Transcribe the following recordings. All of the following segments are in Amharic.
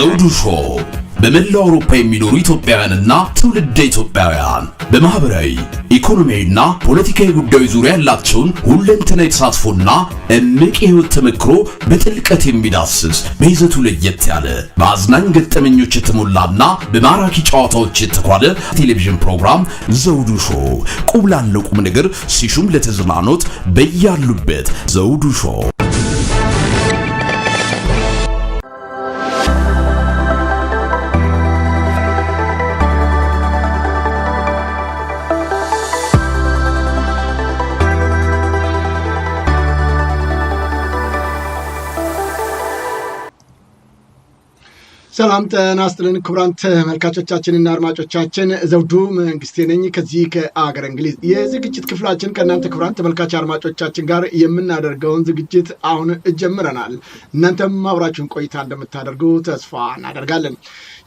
ዘውዱ ሾው በመላው አውሮፓ የሚኖሩ ኢትዮጵያውያንና ትውልደ ኢትዮጵያውያን በማህበራዊ ኢኮኖሚያዊና ፖለቲካዊ ጉዳዮች ዙሪያ ያላቸውን ሁለንተናዊ ተሳትፎና እምቅ የህይወት ተመክሮ በጥልቀት የሚዳስስ በይዘቱ ለየት ያለ በአዝናኝ ገጠመኞች የተሞላና በማራኪ ጨዋታዎች የተኳለ ቴሌቪዥን ፕሮግራም ዘውዱ ሾው ቁም ላለው ቁም ነገር ሲሹም ለተዝናኖት በያሉበት ዘውዱ ሾው። ሰላም ጤና ይስጥልን ክቡራን ተመልካቾቻችንና አድማጮቻችን ዘውዱ መንግስቴ ነኝ ከዚህ ከአገር እንግሊዝ። የዝግጅት ክፍላችን ከእናንተ ክቡራን ተመልካች አድማጮቻችን ጋር የምናደርገውን ዝግጅት አሁን ጀምረናል። እናንተም አብራችሁን ቆይታ እንደምታደርጉ ተስፋ እናደርጋለን።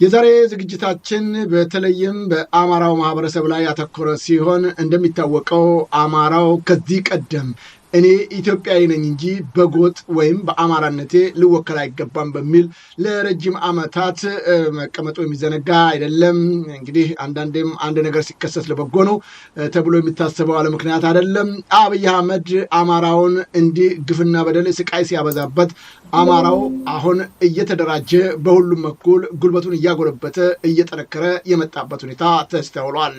የዛሬ ዝግጅታችን በተለይም በአማራው ማህበረሰብ ላይ ያተኮረ ሲሆን እንደሚታወቀው አማራው ከዚህ ቀደም እኔ ኢትዮጵያዊ ነኝ እንጂ በጎጥ ወይም በአማራነቴ ልወከል አይገባም በሚል ለረጅም ዓመታት መቀመጡ የሚዘነጋ አይደለም። እንግዲህ አንዳንዴም አንድ ነገር ሲከሰት ለበጎ ነው ተብሎ የሚታሰበው አለ ምክንያት አይደለም። አብይ አህመድ አማራውን እንዲህ ግፍና በደል ስቃይ ሲያበዛበት አማራው አሁን እየተደራጀ በሁሉም በኩል ጉልበቱን እያጎለበተ እየጠነከረ የመጣበት ሁኔታ ተስተውሏል።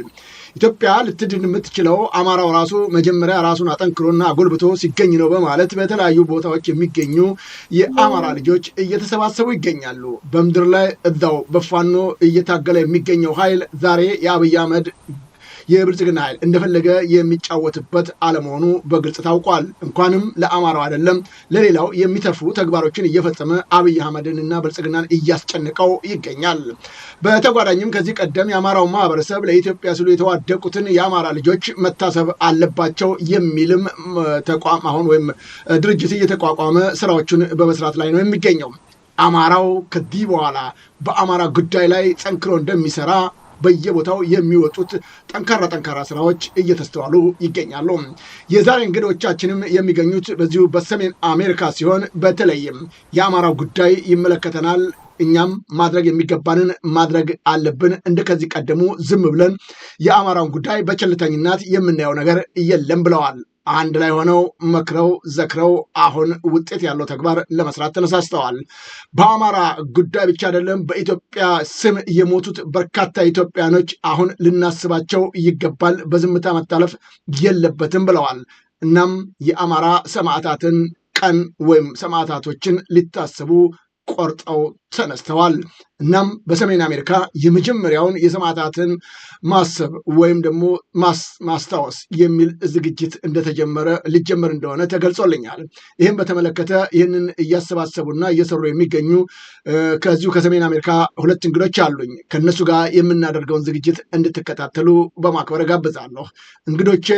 ኢትዮጵያ ልትድን የምትችለው አማራው ራሱ መጀመሪያ ራሱን አጠንክሮና ጎልብቶ ሲገኝ ነው በማለት በተለያዩ ቦታዎች የሚገኙ የአማራ ልጆች እየተሰባሰቡ ይገኛሉ። በምድር ላይ እዛው በፋኖ እየታገለ የሚገኘው ኃይል ዛሬ የአብይ አህመድ የብልጽግና ኃይል እንደፈለገ የሚጫወትበት አለመሆኑ በግልጽ ታውቋል። እንኳንም ለአማራው አይደለም ለሌላው የሚተርፉ ተግባሮችን እየፈጸመ አብይ አህመድንና ብልጽግናን እያስጨነቀው ይገኛል። በተጓዳኝም ከዚህ ቀደም የአማራው ማህበረሰብ ለኢትዮጵያ ሲሉ የተዋደቁትን የአማራ ልጆች መታሰብ አለባቸው የሚልም ተቋም አሁን ወይም ድርጅት እየተቋቋመ ስራዎችን በመስራት ላይ ነው የሚገኘው። አማራው ከዚህ በኋላ በአማራ ጉዳይ ላይ ጠንክሮ እንደሚሰራ በየቦታው የሚወጡት ጠንካራ ስራዎች እየተስተዋሉ ይገኛሉ። የዛሬ እንግዶቻችንም የሚገኙት በዚሁ በሰሜን አሜሪካ ሲሆን በተለይም የአማራው ጉዳይ ይመለከተናል፣ እኛም ማድረግ የሚገባንን ማድረግ አለብን፣ እንደከዚህ ቀደሙ ዝም ብለን የአማራውን ጉዳይ በቸልተኝነት የምናየው ነገር የለም ብለዋል። አንድ ላይ ሆነው መክረው ዘክረው አሁን ውጤት ያለው ተግባር ለመስራት ተነሳስተዋል። በአማራ ጉዳይ ብቻ አይደለም በኢትዮጵያ ስም የሞቱት በርካታ ኢትዮጵያኖች አሁን ልናስባቸው ይገባል፣ በዝምታ መታለፍ የለበትም ብለዋል። እናም የአማራ ሰማዕታትን ቀን ወይም ሰማዕታቶችን ሊታሰቡ ቆርጠው ተነስተዋል። እናም በሰሜን አሜሪካ የመጀመሪያውን የሰማዕታትን ማሰብ ወይም ደግሞ ማስታወስ የሚል ዝግጅት ሊጀመር እንደሆነ ተገልጾልኛል። ይህም በተመለከተ ይህንን እያሰባሰቡና እየሰሩ የሚገኙ ከዚሁ ከሰሜን አሜሪካ ሁለት እንግዶች አሉኝ። ከነሱ ጋር የምናደርገውን ዝግጅት እንድትከታተሉ በማክበር ጋብዛለሁ። እንግዶቼ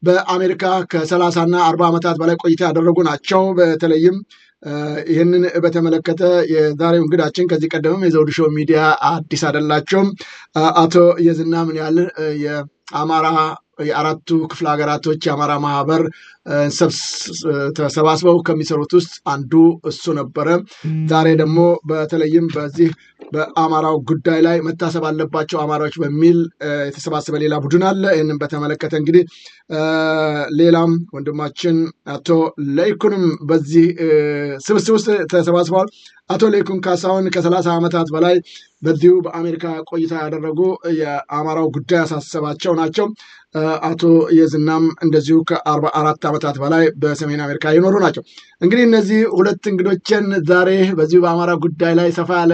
በአሜሪካ ከ30 እና 40 ዓመታት በላይ ቆይታ ያደረጉ ናቸው። በተለይም ይህንን በተመለከተ የዛሬው እንግዳችን ከዚህ ቀደምም የዘውዱ ሾው ሚዲያ አዲስ አይደላቸውም። አቶ የዝና ምን ያህል የአማራ የአራቱ ክፍለ ሀገራቶች የአማራ ማህበር ተሰባስበው ከሚሰሩት ውስጥ አንዱ እሱ ነበረ። ዛሬ ደግሞ በተለይም በዚህ በአማራው ጉዳይ ላይ መታሰብ አለባቸው አማራዎች በሚል የተሰባሰበ ሌላ ቡድን አለ። ይህንን በተመለከተ እንግዲህ ሌላም ወንድማችን አቶ ለይኩንም በዚህ ስብስብ ውስጥ ተሰባስበዋል። አቶ ለይኩን ካሳሁን ከ30 ዓመታት በላይ በዚሁ በአሜሪካ ቆይታ ያደረጉ የአማራው ጉዳይ ያሳሰባቸው ናቸው። አቶ የዝናም እንደዚሁ ከ44 ዓመታት በላይ በሰሜን አሜሪካ የኖሩ ናቸው። እንግዲህ እነዚህ ሁለት እንግዶችን ዛሬ በዚሁ በአማራ ጉዳይ ላይ ሰፋ ያለ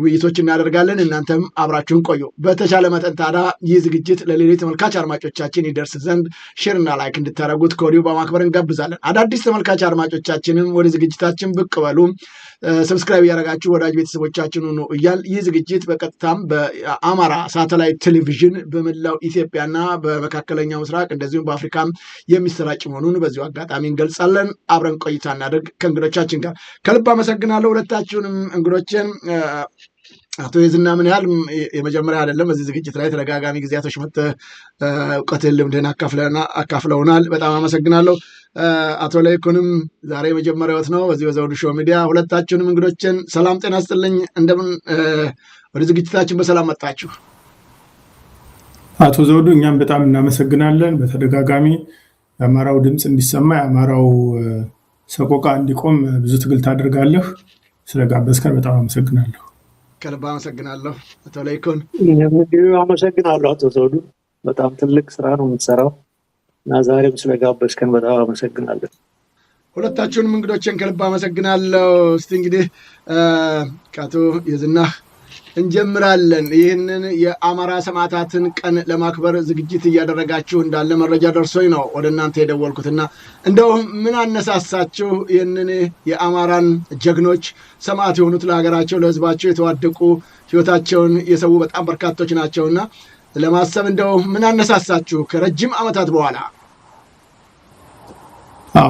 ውይይቶች እናደርጋለን። እናንተም አብራችሁን ቆዩ። በተቻለ መጠን ታዲያ ይህ ዝግጅት ለሌሎች ተመልካች አድማጮቻችን ይደርስ ዘንድ ሼርና ላይክ እንድታደርጉት ከወዲሁ በማክበር እንጋብዛለን። አዳዲስ ተመልካች አድማጮቻችንም ወደ ዝግጅታችን ብቅ በሉ፣ ሰብስክራይብ ያደረጋችሁ ወዳጅ ቤተሰቦቻችን ሁኑ እያል ይህ ዝግጅት በቀጥታም በአማራ ሳተላይት ቴሌቪዥን በመላው ኢትዮጵያና በመካከለኛው ምስራቅ እንደዚሁም በአፍሪካም የሚሰራጭ መሆኑን በዚሁ አጋጣሚ እንገልጻለን። አብረን ቆይታ እናደርግ ከእንግዶቻችን ጋር። ከልብ አመሰግናለሁ ሁለታችሁንም እንግዶችን። አቶ የዝና ምን ያህል የመጀመሪያ አይደለም በዚህ ዝግጅት ላይ ተደጋጋሚ ጊዜያቶች መጥተህ እውቀትህን ልምድህን አካፍለውናል። በጣም አመሰግናለሁ። አቶ ለይኩንም ዛሬ መጀመሪያዎት ነው በዚህ በዘውዱ ሾው ሚዲያ። ሁለታችሁንም እንግዶችን ሰላም ጤና ይስጥልኝ። እንደምን ወደ ዝግጅታችን በሰላም መጣችሁ? አቶ ዘውዱ እኛም በጣም እናመሰግናለን። በተደጋጋሚ የአማራው ድምፅ እንዲሰማ የአማራው ሰቆቃ እንዲቆም ብዙ ትግል ታደርጋለህ። ስለጋበዝከን በጣም አመሰግናለሁ። ከልብ አመሰግናለሁ። አቶ ለይኩን አመሰግናለሁ። አቶ ዘውዱ በጣም ትልቅ ስራ ነው የምትሰራው እና ዛሬም ስለጋበዝከን በጣም አመሰግናለሁ። ሁለታችሁንም እንግዶችን ከልብ አመሰግናለሁ። እስቲ እንግዲህ ከአቶ የዝናህ እንጀምራለን። ይህንን የአማራ ሰማዕታትን ቀን ለማክበር ዝግጅት እያደረጋችሁ እንዳለ መረጃ ደርሶኝ ነው ወደ እናንተ የደወልኩትና እንደው ምን አነሳሳችሁ ይህንን የአማራን ጀግኖች ሰማዕት የሆኑት ለሀገራቸው ለሕዝባቸው የተዋደቁ ሕይወታቸውን የሰው በጣም በርካቶች ናቸውና ለማሰብ እንደው ምን አነሳሳችሁ ከረጅም ዓመታት በኋላ?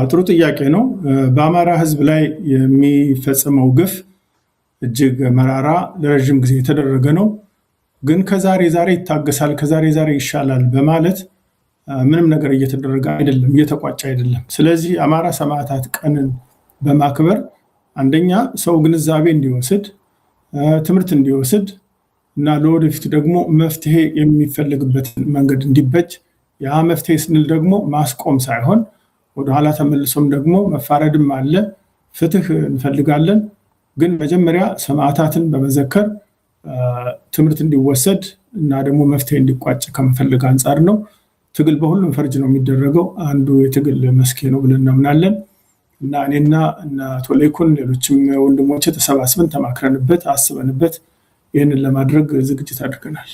ጥሩ ጥያቄ ነው። በአማራ ሕዝብ ላይ የሚፈጸመው ግፍ እጅግ መራራ ለረጅም ጊዜ የተደረገ ነው። ግን ከዛሬ ይታገሳል፣ ከዛሬ ይሻላል በማለት ምንም ነገር እየተደረገ አይደለም፣ እየተቋጨ አይደለም። ስለዚህ አማራ ሰማዕታት ቀንን በማክበር አንደኛ ሰው ግንዛቤ እንዲወስድ፣ ትምህርት እንዲወስድ እና ለወደፊት ደግሞ መፍትሄ የሚፈልግበትን መንገድ እንዲበጅ፣ ያ መፍትሄ ስንል ደግሞ ማስቆም ሳይሆን ወደኋላ ተመልሶም ደግሞ መፋረድም አለ። ፍትህ እንፈልጋለን። ግን መጀመሪያ ሰማዕታትን በመዘከር ትምህርት እንዲወሰድ እና ደግሞ መፍትሄ እንዲቋጭ ከመፈለግ አንጻር ነው። ትግል በሁሉም ፈርጅ ነው የሚደረገው። አንዱ የትግል መስኬ ነው ብለን እናምናለን እና እኔና አቶ ለይኩን ሌሎችም ወንድሞቼ ተሰባስበን ተማክረንበት አስበንበት ይህንን ለማድረግ ዝግጅት አድርገናል።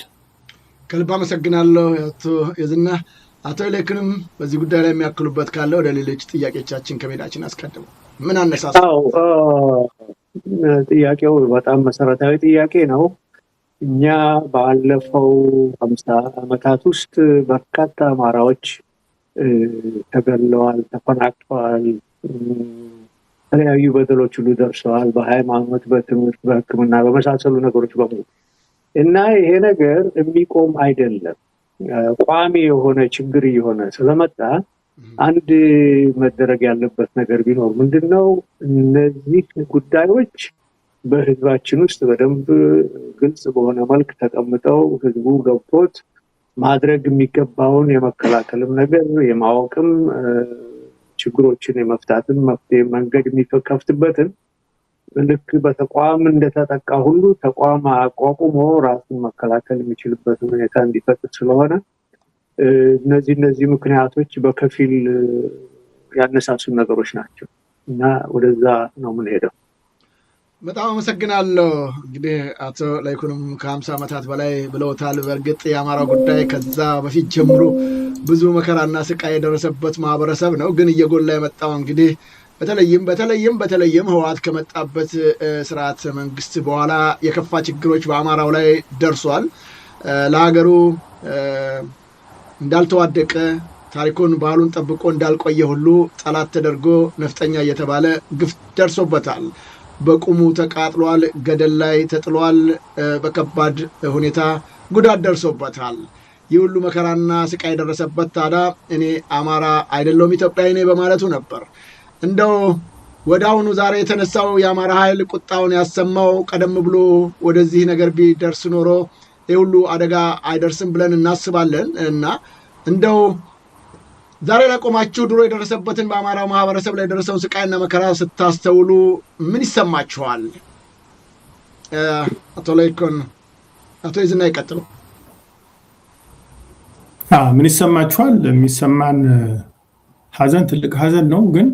ከልብ አመሰግናለሁ አቶ የዝናህ። አቶ ለይኩንም በዚህ ጉዳይ ላይ የሚያክሉበት ካለ ወደ ሌሎች ጥያቄዎቻችን ከመሄዳችን አስቀድሞ ምን አነሳሳው? ጥያቄው በጣም መሰረታዊ ጥያቄ ነው። እኛ ባለፈው 50 ዓመታት ውስጥ በርካታ አማራዎች ተገለዋል፣ ተፈናቅለዋል፣ የተለያዩ በደሎች ሁሉ ደርሰዋል። በሃይማኖት፣ በትምህርት፣ በሕክምና በመሳሰሉ ነገሮች በሙሉ እና ይሄ ነገር የሚቆም አይደለም። ቋሚ የሆነ ችግር እየሆነ ስለመጣ አንድ መደረግ ያለበት ነገር ቢኖር ምንድነው? እነዚህ ጉዳዮች በህዝባችን ውስጥ በደንብ ግልጽ በሆነ መልክ ተቀምጠው ህዝቡ ገብቶት ማድረግ የሚገባውን የመከላከልም ነገር የማወቅም ችግሮችን የመፍታትም መፍትሄ መንገድ የሚከፍትበትን ልክ በተቋም እንደተጠቃ ሁሉ ተቋም አቋቁሞ ራሱን መከላከል የሚችልበትን ሁኔታ እንዲፈጥር ስለሆነ እነዚህ ምክንያቶች በከፊል ያነሳሱ ነገሮች ናቸው እና ወደዛ ነው የምንሄደው። በጣም አመሰግናለሁ። እንግዲህ አቶ ለይኩንም ከ50 ዓመታት በላይ ብለውታል። በእርግጥ የአማራው ጉዳይ ከዛ በፊት ጀምሮ ብዙ መከራና ስቃይ የደረሰበት ማህበረሰብ ነው። ግን እየጎላ የመጣው እንግዲህ በተለይም ህወሓት ከመጣበት ስርዓት መንግስት በኋላ የከፋ ችግሮች በአማራው ላይ ደርሷል። ለሀገሩ እንዳልተዋደቀ ታሪኩን ባህሉን ጠብቆ እንዳልቆየ ሁሉ ጠላት ተደርጎ ነፍጠኛ እየተባለ ግፍ ደርሶበታል። በቁሙ ተቃጥሏል፣ ገደል ላይ ተጥሏል፣ በከባድ ሁኔታ ጉዳት ደርሶበታል። ይህ ሁሉ መከራና ስቃይ የደረሰበት ታዲያ እኔ አማራ አይደለሁም ኢትዮጵያዊ ነኝ በማለቱ ነበር። እንደው ወደ አሁኑ ዛሬ የተነሳው የአማራ ኃይል ቁጣውን ያሰማው ቀደም ብሎ ወደዚህ ነገር ቢደርስ ኖሮ ይህ ሁሉ አደጋ አይደርስም ብለን እናስባለን እና እንደው ዛሬ ላይ ቆማችሁ ድሮ የደረሰበትን በአማራው ማህበረሰብ ላይ የደረሰውን ስቃይና መከራ ስታስተውሉ ምን ይሰማችኋል? አቶ ለይኩን፣ አቶ ይዝና ይቀጥሉ። ምን ይሰማችኋል? የሚሰማን ሀዘን ትልቅ ሀዘን ነው። ግን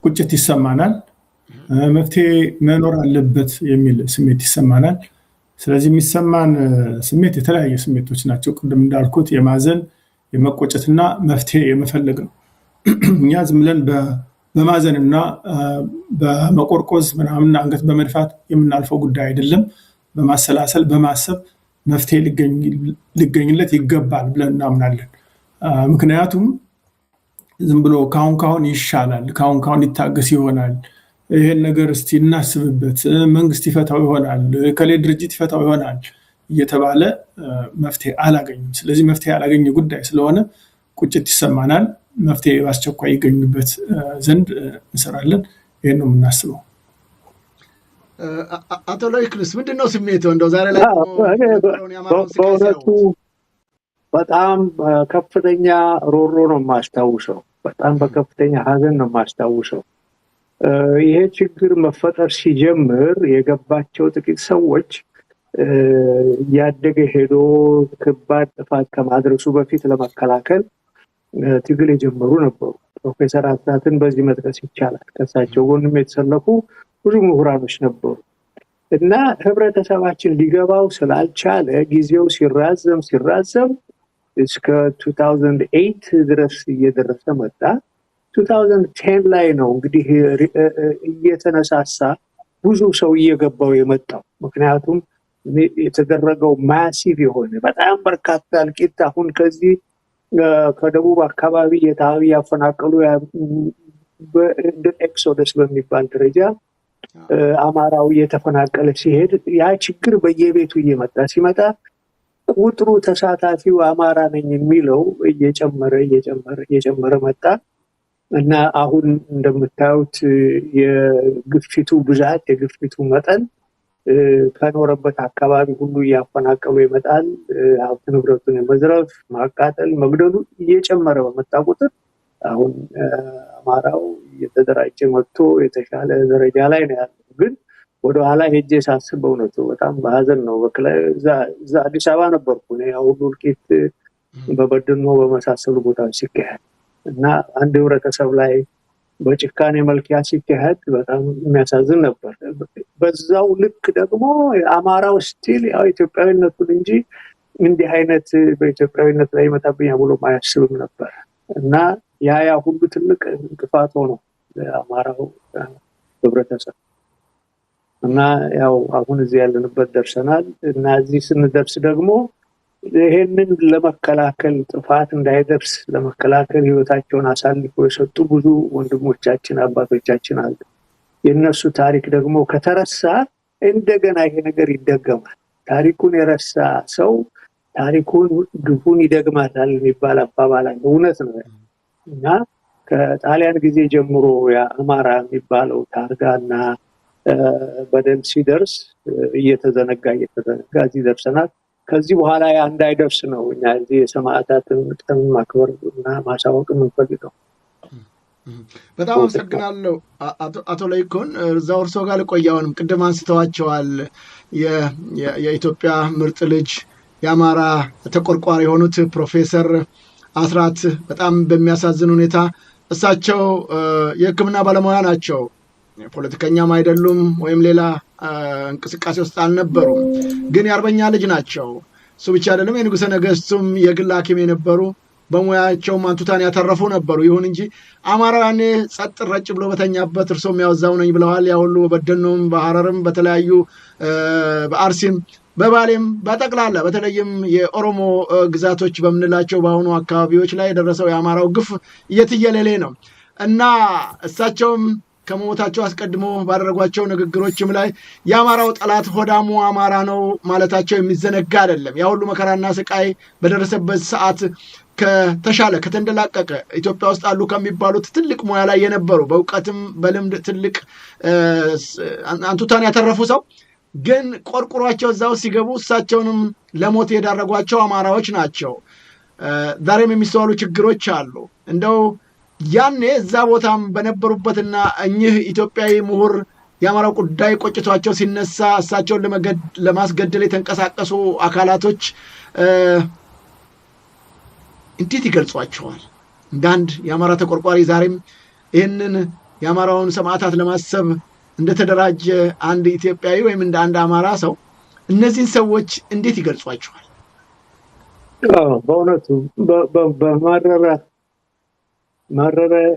ቁጭት ይሰማናል። መፍትሄ መኖር አለበት የሚል ስሜት ይሰማናል። ስለዚህ የሚሰማን ስሜት የተለያየ ስሜቶች ናቸው። ቅድም እንዳልኩት የማዘን የመቆጨትና መፍትሄ የመፈለግ ነው። እኛ ዝም ብለን በማዘንና በመቆርቆዝ ምናምን አንገት በመድፋት የምናልፈው ጉዳይ አይደለም። በማሰላሰል በማሰብ መፍትሄ ሊገኝለት ይገባል ብለን እናምናለን። ምክንያቱም ዝም ብሎ ካሁን ይሻላል፣ ካሁን ይታገስ ይሆናል፣ ይሄን ነገር እስቲ እናስብበት፣ መንግስት ይፈታው ይሆናል፣ ከሌ ድርጅት ይፈታው ይሆናል እየተባለ መፍትሄ አላገኝም። ስለዚህ መፍትሄ ያላገኘ ጉዳይ ስለሆነ ቁጭት ይሰማናል። መፍትሄ በአስቸኳይ ይገኙበት ዘንድ እንሰራለን። ይሄን ነው የምናስበው። አቶ ላይክንስ ምንድነው ስሜቱ? እንደው ዛሬ ላይ በእውነቱ በጣም ከፍተኛ ሮሮ ነው የማስታውሰው። በጣም በከፍተኛ ሀዘን ነው የማስታውሰው። ይሄ ችግር መፈጠር ሲጀምር የገባቸው ጥቂት ሰዎች እያደገ ሄዶ ከባድ ጥፋት ከማድረሱ በፊት ለመከላከል ትግል የጀመሩ ነበሩ። ፕሮፌሰር አስራትን በዚህ መጥቀስ ይቻላል። ከሳቸው ጎንም የተሰለፉ ብዙ ምሁራኖች ነበሩ እና ህብረተሰባችን ሊገባው ስላልቻለ ጊዜው ሲራዘም እስከ 2008 ድረስ እየደረሰ መጣ። 2010 ላይ ነው እንግዲህ እየተነሳሳ ብዙ ሰው እየገባው የመጣው። ምክንያቱም የተደረገው ማሲቭ የሆነ በጣም በርካታ እልቂት አሁን ከዚህ ከደቡብ አካባቢ ያፈናቀሉ ኤክሶደስ በሚባል ደረጃ አማራው እየተፈናቀለ ሲሄድ ያ ችግር በየቤቱ ሲመጣ ቁጥሩ ተሳታፊው አማራ ነኝ የሚለው እየጨመረ መጣ እና አሁን እንደምታዩት የግፊቱ ብዛት የግፊቱ መጠን ከኖረበት አካባቢ ሁሉ እያፈናቀሉ ይመጣል። ሀብት ንብረቱን የመዝረፍ ማቃጠል መግደሉ እየጨመረ በመጣ ቁጥር አሁን አማራው እየተደራጀ መጥቶ የተሻለ ደረጃ ላይ ነው ያለው። ግን ወደኋላ ሄጄ ሳስብ በእውነቱ በጣም በሀዘን ነው። እዛ አዲስ አበባ ነበርኩ ሁሉ እልቂት በበደኖ በመሳሰሉ ቦታዎች ሲካሄድ እና አንድ ህብረተሰብ ላይ በጭካኔ መልክ ሲካሄድ በጣም የሚያሳዝን ነበር። በዛው ልክ ደግሞ አማራው ስቲል ያው ኢትዮጵያዊነቱን እንጂ እንዲህ አይነት በኢትዮጵያዊነት ላይ ይመጣብኛል ብሎ ማያስብም ነበር እና ያ ሁሉ ትልቅ እንቅፋት ሆኖ አማራው ህብረተሰብ እና ያው አሁን እዚህ ያለንበት ደርሰናል እና እዚህ ስንደርስ ደግሞ ይሄንን ለመከላከል ጥፋት እንዳይደርስ ለመከላከል ህይወታቸውን አሳልፈው የሰጡ ብዙ ወንድሞቻችን አባቶቻችን አሉ። የነሱ ታሪክ ደግሞ ከተረሳ እንደገና ይሄ ነገር ይደገማል። ታሪኩን የረሳ ሰው ታሪኩን ግፉን ይደግማታል የሚባል አባባል አለ። እውነት ነው እና ከጣሊያን ጊዜ ጀምሮ የአማራ የሚባለው ታርጋና በደል ሲደርስ እየተዘነጋ እዚህ ደርሰናል። ከዚህ በኋላ ያ እንዳይደርስ ነው እኛ እዚህ የሰማዕታትን ቀን ማክበር እና ማሳወቅ የምንፈልገው። በጣም አመሰግናለሁ አቶ ላይኩን። እዛው እርሶ ጋር ልቆያውንም ቅድም አንስተዋቸዋል። የኢትዮጵያ ምርጥ ልጅ የአማራ ተቆርቋሪ የሆኑት ፕሮፌሰር አስራት በጣም በሚያሳዝን ሁኔታ እሳቸው የሕክምና ባለሙያ ናቸው። ፖለቲከኛም አይደሉም ወይም ሌላ እንቅስቃሴ ውስጥ አልነበሩም። ግን የአርበኛ ልጅ ናቸው። እሱ ብቻ አይደለም፣ የንጉሠ ነገሥቱም የግል ሐኪም የነበሩ በሙያቸውም አንቱታን ያተረፉ ነበሩ። ይሁን እንጂ አማራን ጸጥ ረጭ ብሎ በተኛበት እርሶም ያወዛው ነኝ ብለዋል። ያ ሁሉ በደኖም በሐረርም በተለያዩ በአርሲም በባሌም በጠቅላላ በተለይም የኦሮሞ ግዛቶች በምንላቸው በአሁኑ አካባቢዎች ላይ የደረሰው የአማራው ግፍ እየትየለሌ ነው እና እሳቸውም ከሞታቸው አስቀድሞ ባደረጓቸው ንግግሮችም ላይ የአማራው ጠላት ሆዳሙ አማራ ነው ማለታቸው የሚዘነጋ አይደለም። ያ ሁሉ መከራና ስቃይ በደረሰበት ሰዓት ከተሻለ ከተንደላቀቀ ኢትዮጵያ ውስጥ አሉ ከሚባሉት ትልቅ ሙያ ላይ የነበሩ በእውቀትም በልምድ ትልቅ አንቱታን ያተረፉ ሰው ግን ቆርቁሯቸው እዛው ሲገቡ እሳቸውንም ለሞት የዳረጓቸው አማራዎች ናቸው። ዛሬም የሚስተዋሉ ችግሮች አሉ። እንደው ያኔ እዛ ቦታም በነበሩበትና እኚህ ኢትዮጵያዊ ምሁር የአማራው ጉዳይ ቆጭቷቸው ሲነሳ እሳቸውን ለማስገደል የተንቀሳቀሱ አካላቶች እንዴት ይገልጿቸዋል? እንደ አንድ የአማራ ተቆርቋሪ ዛሬም ይህንን የአማራውን ሰማዕታት ለማሰብ እንደተደራጀ አንድ ኢትዮጵያዊ ወይም እንደ አንድ አማራ ሰው እነዚህን ሰዎች እንዴት ይገልጿቸዋል? በእውነቱ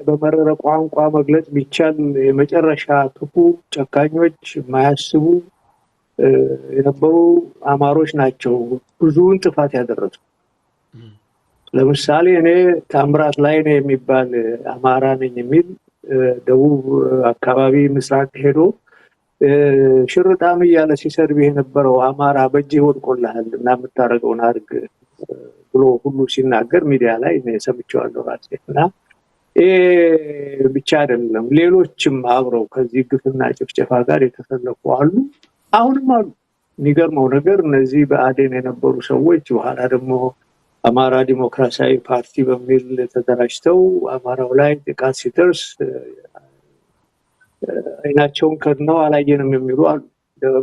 በመረረ ቋንቋ መግለጽ ቢቻል የመጨረሻ ክፉ ጨካኞች የማያስቡ የነበሩ አማሮች ናቸው ብዙውን ጥፋት ያደረሱ። ለምሳሌ እኔ ታምራት ላይ ነው የሚባል አማራ ነኝ የሚል ደቡብ አካባቢ ምስራቅ ሄዶ ሽርጣም እያለ ሲሰርብ የነበረው አማራ በእጅ ወድቆልሃል እና የምታደርገውን አድርግ ብሎ ሁሉ ሲናገር ሚዲያ ላይ ሰምቼዋለሁ ራሴና ብቻ አይደለም ሌሎችም አብረው ከዚህ ግፍና ጭፍጨፋ ጋር የተሰለፉ አሉ አሁንም አሉ የሚገርመው ነገር እነዚህ በአዴን የነበሩ ሰዎች በኋላ ደግሞ አማራ ዲሞክራሲያዊ ፓርቲ በሚል ተደራጅተው አማራው ላይ ጥቃት ሲደርስ አይናቸውን ከድነው አላየንም የሚሉ አሉ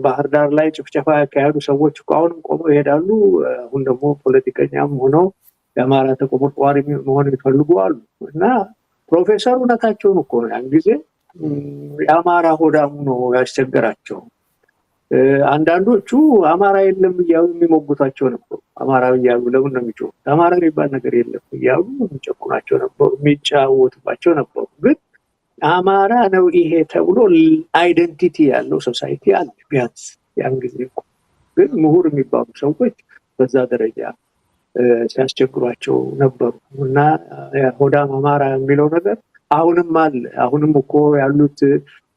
ባህር ዳር ላይ ጭፍጨፋ ያካሄዱ ሰዎች አሁንም ቆመው ይሄዳሉ አሁን ደግሞ ፖለቲከኛም ሆነው የአማራ ተቆርቋሪ መሆን ይፈልጉ አሉ እና ፕሮፌሰሩ ነካቸውን እኮ ነው ያን ጊዜ የአማራ ሆዳሙ ነው ያስቸገራቸው አንዳንዶቹ አማራ የለም ይያው የሚሞግቷቸው ነበር አማራ ይያሉ ለምን ነው የሚጮህ አማራ የሚባል ነገር የለም ይያሉ የሚጨቁናቸው ነበር የሚጫወቱባቸው ነበር ግን አማራ ነው ይሄ ተብሎ አይደንቲቲ ያለው ሶሳይቲ አለ ቢያንስ ያን ጊዜ ግን ምሁር የሚባሉ ሰዎች በዛ ደረጃ ሲያስቸግሯቸው ነበሩ እና ሆዳም አማራ የሚለው ነገር አሁንም አለ አሁንም እኮ ያሉት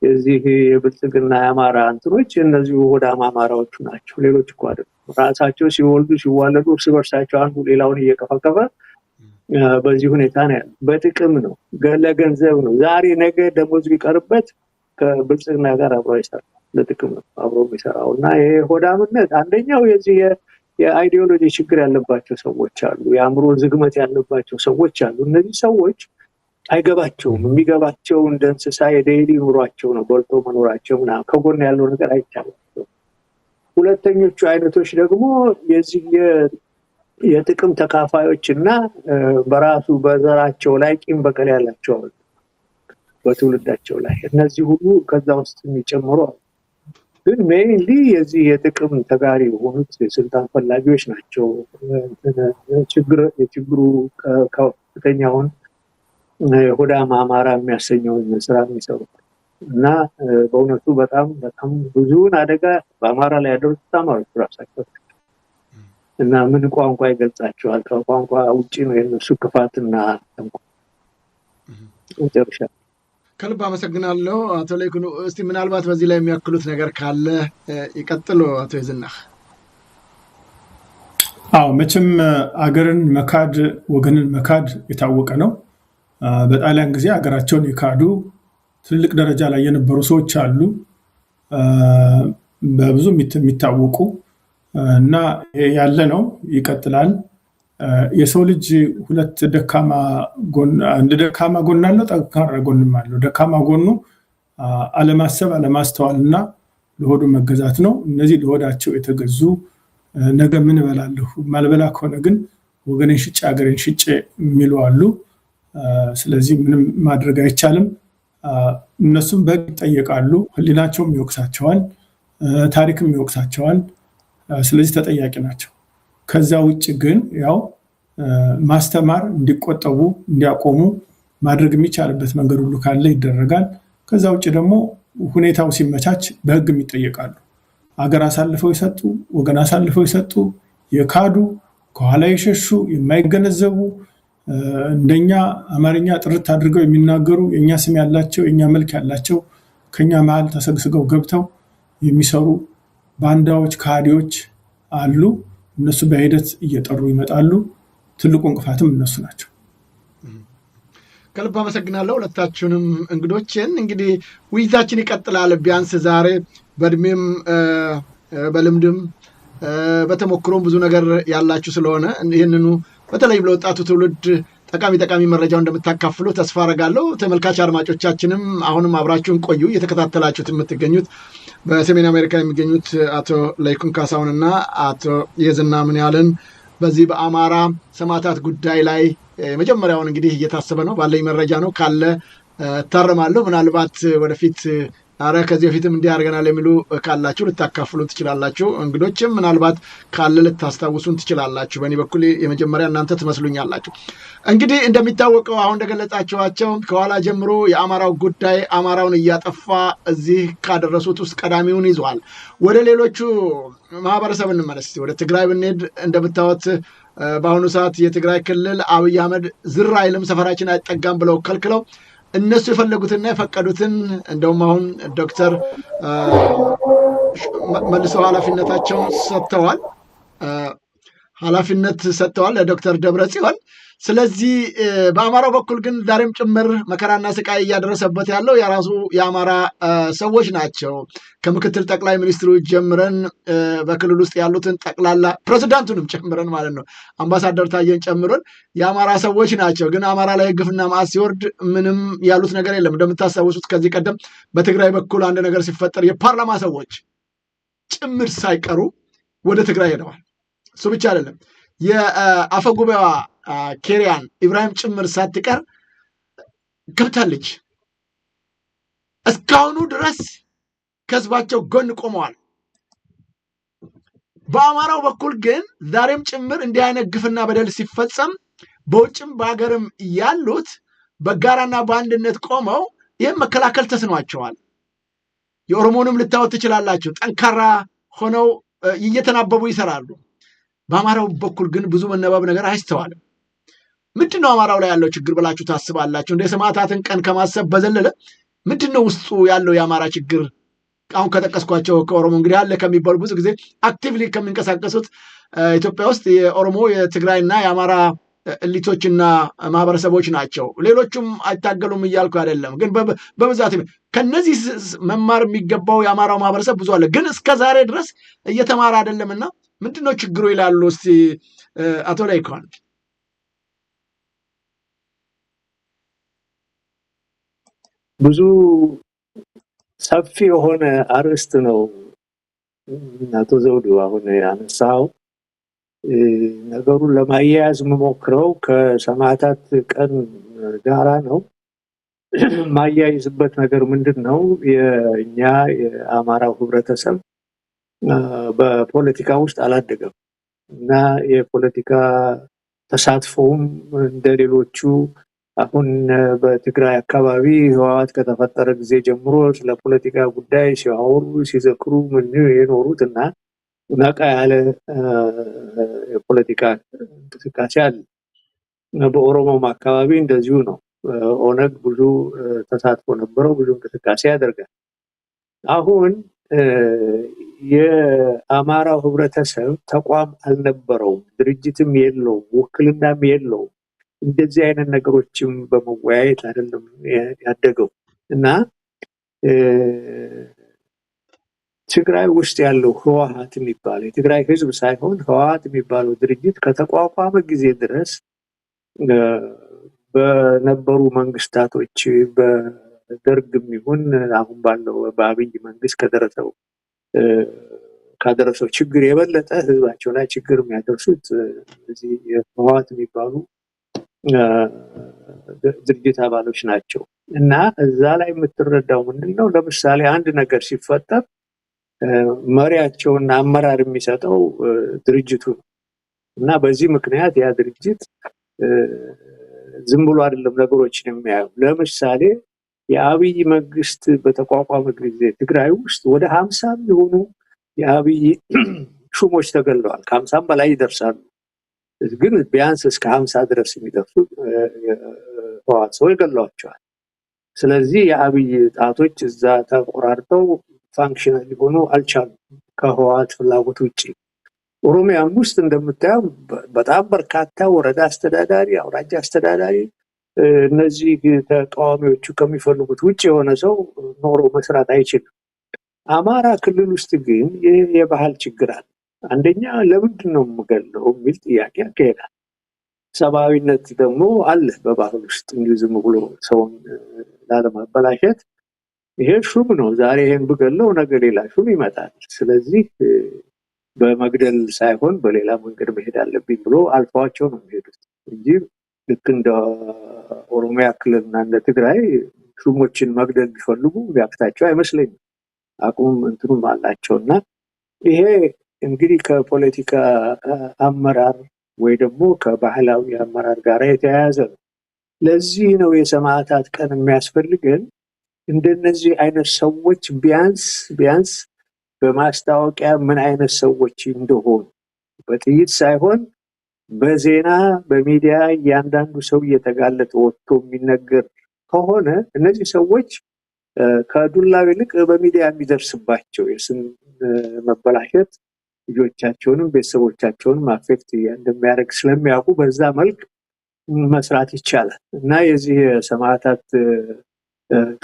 እዚህ የብልጽግና የአማራ እንትኖች እነዚህ ሆዳም አማራዎቹ ናቸው ሌሎች እኮ አይደለም ራሳቸው ሲወልዱ ሲዋለዱ እርስ በርሳቸው አንዱ ሌላውን እየከፋከፈ በዚህ ሁኔታ ነው ያለው በጥቅም ነው ለገንዘብ ነው ዛሬ ነገ ደሞዝ ቢቀርበት ከብልጽግና ጋር አብሮ ይሰራል ለጥቅም ነው አብሮ የሚሰራውና ይሄ ሆዳምነት አንደኛው የዚህ የአይዲዮሎጂ ችግር ያለባቸው ሰዎች አሉ የአእምሮ ዝግመት ያለባቸው ሰዎች አሉ እነዚህ ሰዎች አይገባቸውም የሚገባቸው እንደ እንስሳ የዴይሊ ኑሯቸው ነው በልቶ መኖራቸውና ከጎን ያለው ነገር አይቻላቸው ሁለተኞቹ አይነቶች ደግሞ የዚህ የጥቅም ተካፋዮችና በራሱ በዘራቸው ላይ ቂም በቀል ያላቸው በትውልዳቸው ላይ እነዚህ ሁሉ ከዛ ውስጥ የሚጨምሩ ግን ሜይንሊ የዚህ የጥቅም ተጋሪ የሆኑት ስልጣን ፈላጊዎች ናቸው የችግሩ ከፍተኛውን ሆዳም አማራ የሚያሰኘውን ስራ የሚሰሩት እና በእውነቱ በጣም በጣም ብዙውን አደጋ በአማራ ላይ ያደረሱት አማሮች ራሳቸው እና ምን ቋንቋ ይገልጻቸዋል ከቋንቋ ውጪ ነው የነሱ ክፋትና ተንኮል ከልብ አመሰግናለሁ አቶ ለይኩኑ እስቲ ምናልባት በዚህ ላይ የሚያክሉት ነገር ካለ ይቀጥሉ አቶ ይዝናህ መቼም አገርን መካድ ወገንን መካድ የታወቀ ነው በጣሊያን ጊዜ አገራቸውን የካዱ ትልቅ ደረጃ ላይ የነበሩ ሰዎች አሉ በብዙ የሚታወቁ እና ያለ ነው ይቀጥላል የሰው ልጅ ሁለት ደካማ ጎን አለው ጠንካራ ጎንም አለው ደካማ ጎኑ አለማሰብ አለማስተዋልና ለሆዱ መገዛት ነው እነዚህ ለሆዳቸው የተገዙ ነገ ምን እበላለሁ ማልበላ ከሆነ ግን ወገኔን ሽጬ አገሬን ሽጬ የሚሉ አሉ ስለዚህ ምንም ማድረግ አይቻልም እነሱም በግ ይጠየቃሉ ህሊናቸውም ይወቅሳቸዋል ታሪክም ይወቅሳቸዋል ስለዚህ ተጠያቂ ናቸው ከዛ ውጭ ግን ያው ማስተማር እንዲቆጠቡ እንዲያቆሙ ማድረግ የሚቻልበት መንገድ ሁሉ ካለ ይደረጋል ከዛ ውጭ ደግሞ ሁኔታው ሲመቻች በህግ ይጠየቃሉ አገር አሳልፈው ይሰጡ ወገን አሳልፈው ይሰጡ የካዱ ከኋላ ይሸሹ የማይገነዘቡ እንደኛ አማርኛ ጥርት አድርገው የሚናገሩ የኛ ስም ያላቸው የኛ መልክ ያላቸው ከኛ መሃል ተሰግስገው ገብተው የሚሰሩ ባንዳዎች ካዲዎች አሉ እነሱ በሂደት እየጠሩ ይመጣሉ ትልቁ እንቅፋትም እነሱ ናቸው ከልብ አመሰግናለሁ ሁለታችሁንም እንግዶችን እንግዲህ ውይይታችን ይቀጥላል ቢያንስ ዛሬ በእድሜም በልምድም በተሞክሮም ብዙ ነገር ያላችሁ ስለሆነ ይህንኑ በተለይም ለወጣቱ ትውልድ ጠቃሚ መረጃው እንደምታካፍሉ ተስፋ አደርጋለሁ ተመልካች አድማጮቻችንም አሁንም አብራችሁን ቆዩ እየተከታተላችሁት የምትገኙት በሰሜን አሜሪካ የሚገኙት አቶ ለይኩን ካሳውንና አቶ የዝና ምን ያለን በዚህ በአማራ ሰማዕታት ጉዳይ ላይ መጀመሪያውን እንግዲህ እየታሰበ ነው ባለኝ መረጃ ነው ካለ ታረማለሁ ምናልባት ወደፊት አረ ከዚህ በፊትም እንዲያርገናል የሚሉ ካላችሁ ልታካፍሉ ትችላላችሁ እንግዶችም ምናልባት ካለ ልታስታውሱን ትችላላችሁ በእኔ በኩል የመጀመሪያ እናንተ ትመስሉኛላችሁ እንግዲህ እንደሚታወቀው አሁን እንደገለጻችኋቸው ከኋላ ጀምሮ የአማራው ጉዳይ አማራውን እያጠፋ እዚህ ካደረሱት ውስጥ ቀዳሚውን ይዟል ወደ ሌሎቹ ማህበረሰብ እንመለስ ወደ ትግራይ ብንሄድ እንደምታዩት በአሁኑ ሰዓት የትግራይ ክልል አብይ አህመድ ዝር አይልም ሰፈራችን አይጠጋም ብለው ከልክለው እነሱ የፈለጉትና የፈቀዱትን እንደውም አሁን ዶክተር መልሰው ኃላፊነታቸውን ሰጥተዋል ኃላፊነት ሰጥተዋል ለዶክተር ደብረጽዮን። ስለዚህ በአማራው በኩል ግን ዛሬም ጭምር መከራና ስቃይ እያደረሰበት ያለው የራሱ የአማራ ሰዎች ናቸው። ከምክትል ጠቅላይ ሚኒስትሩ ጀምረን በክልል ውስጥ ያሉትን ጠቅላላ ፕሬዚዳንቱንም ጨምረን ማለት ነው አምባሳደር ታየን ጨምረን የአማራ ሰዎች ናቸው። ግን አማራ ላይ ግፍና መዓት ሲወርድ ምንም ያሉት ነገር የለም። እንደምታስታውሱት ከዚህ ቀደም በትግራይ በኩል አንድ ነገር ሲፈጠር የፓርላማ ሰዎች ጭምር ሳይቀሩ ወደ ትግራይ ሄደዋል። እሱ ብቻ አይደለም፣ የአፈጉባኤዋ ኬሪያን ኢብራሂም ጭምር ሳትቀር ገብታለች። እስካሁኑ ድረስ ከህዝባቸው ጎን ቆመዋል። በአማራው በኩል ግን ዛሬም ጭምር እንዲህ አይነት ግፍና በደል ሲፈጸም በውጭም በሀገርም ያሉት በጋራና በአንድነት ቆመው ይህም መከላከል ተስኗቸዋል። የኦሮሞንም ልታወት ትችላላችሁ። ጠንካራ ሆነው እየተናበቡ ይሰራሉ። በአማራው በኩል ግን ብዙ መነባብ ነገር አይስተዋልም። ምንድን ነው አማራው ላይ ያለው ችግር ብላችሁ ታስባላችሁ? እንደ ሰማዕታትን ቀን ከማሰብ በዘለለ ምንድን ነው ውስጡ ያለው የአማራ ችግር? አሁን ከጠቀስኳቸው ከኦሮሞ እንግዲህ አለ ከሚባሉ ብዙ ጊዜ አክቲቭሊ ከሚንቀሳቀሱት ኢትዮጵያ ውስጥ የኦሮሞ የትግራይና የአማራ እሊቶችና ማህበረሰቦች ናቸው። ሌሎቹም አይታገሉም እያልኩ አይደለም፣ ግን በብዛት ከነዚህ መማር የሚገባው የአማራው ማህበረሰብ ብዙ አለ፣ ግን እስከ ዛሬ ድረስ እየተማረ አይደለምና ምንድነው ችግሩ ይላሉ። እስቲ አቶ ላይኳን። ብዙ ሰፊ የሆነ አርዕስት ነው አቶ ዘውዱ አሁን ያነሳው። ነገሩን ለማያያዝ የምሞክረው ከሰማዕታት ቀን ጋራ ነው። ማያይዝበት ነገር ምንድን ነው? የእኛ የአማራው ህብረተሰብ በፖለቲካ ውስጥ አላደገም እና የፖለቲካ ተሳትፎም እንደሌሎቹ አሁን በትግራይ አካባቢ ህወሓት ከተፈጠረ ጊዜ ጀምሮ ስለ ፖለቲካ ጉዳይ ሲያወሩ ሲዘክሩ ምን የኖሩት እና ነቃ ያለ የፖለቲካ እንቅስቃሴ አለ። በኦሮሞም አካባቢ እንደዚሁ ነው። ኦነግ ብዙ ተሳትፎ ነበረው፣ ብዙ እንቅስቃሴ ያደርጋል። አሁን የአማራው ህብረተሰብ ተቋም አልነበረውም፣ ድርጅትም የለውም፣ ውክልናም የለውም። እንደዚህ አይነት ነገሮችም በመወያየት አይደለም ያደገው እና ትግራይ ውስጥ ያለው ህወሓት የሚባለው የትግራይ ህዝብ ሳይሆን ህወሓት የሚባለው ድርጅት ከተቋቋመ ጊዜ ድረስ በነበሩ መንግስታቶች በደርግም ይሁን አሁን ባለው በአብይ መንግስት ካደረሰው ችግር የበለጠ ህዝባቸው ላይ ችግር የሚያደርሱት እዚህ ህወሓት የሚባሉ ድርጅት አባሎች ናቸው እና እዛ ላይ የምትረዳው ምንድነው? ለምሳሌ አንድ ነገር ሲፈጠር መሪያቸውና አመራር የሚሰጠው ድርጅቱ ነው እና በዚህ ምክንያት ያ ድርጅት ዝም ብሎ አይደለም ነገሮችን የሚያየው። ለምሳሌ የአብይ መንግስት በተቋቋመ ጊዜ ትግራይ ውስጥ ወደ 50 የሚሆኑ የአብይ ሹሞች ተገለዋል። ከ50 በላይ ይደርሳሉ። ግን ቢያንስ እስከ 50 ድረስ የሚደርሱ ህወሓት ሰው ይገለዋቸዋል። ስለዚህ የአብይ ጣቶች እዛ ተቆራርጠው ፋንክሽናል ሊሆኑ አልቻሉም ከህወሓት ፍላጎት ውጭ። ኦሮሚያም ውስጥ እንደምታየው በጣም በርካታ ወረዳ አስተዳዳሪ፣ አውራጃ አስተዳዳሪ እነዚህ ተቃዋሚዎቹ ከሚፈልጉት ውጭ የሆነ ሰው ኖሮ መስራት አይችልም። አማራ ክልል ውስጥ ግን የባህል ችግር አለ። አንደኛ ለምንድን ነው የምገለው የሚል ጥያቄ ያካሄዳል። ሰብአዊነት ደግሞ አለ በባህል ውስጥ እንዲሁ ዝም ብሎ ሰውን ላለማበላሸት ይሄ ሹም ነው፣ ዛሬ ይሄን ብገለው ነገ ሌላ ሹም ይመጣል፣ ስለዚህ በመግደል ሳይሆን በሌላ መንገድ መሄድ አለብኝ ብሎ አልፈዋቸው ነው የሚሄዱት እንጂ ልክ እንደ ኦሮሚያ ክልልና እንደ ትግራይ ሹሞችን መግደል ቢፈልጉ ቢያቅታቸው አይመስለኝም። አቁም እንትኑም አላቸው እና ይሄ እንግዲህ ከፖለቲካ አመራር ወይ ደግሞ ከባህላዊ አመራር ጋር የተያያዘ ነው። ለዚህ ነው የሰማዕታት ቀን የሚያስፈልገን። እንደነዚህ አይነት ሰዎች ቢያንስ በማስታወቂያ ምን አይነት ሰዎች እንደሆኑ በጥይት ሳይሆን በዜና በሚዲያ እያንዳንዱ ሰው እየተጋለጠ ወጥቶ የሚነገር ከሆነ እነዚህ ሰዎች ከዱላው ይልቅ በሚዲያ የሚደርስባቸው የስም መበላሸት ልጆቻቸውንም ቤተሰቦቻቸውንም አፌክት እንደሚያደርግ ስለሚያውቁ በዛ መልክ መስራት ይቻላል እና የዚህ ሰማዕታት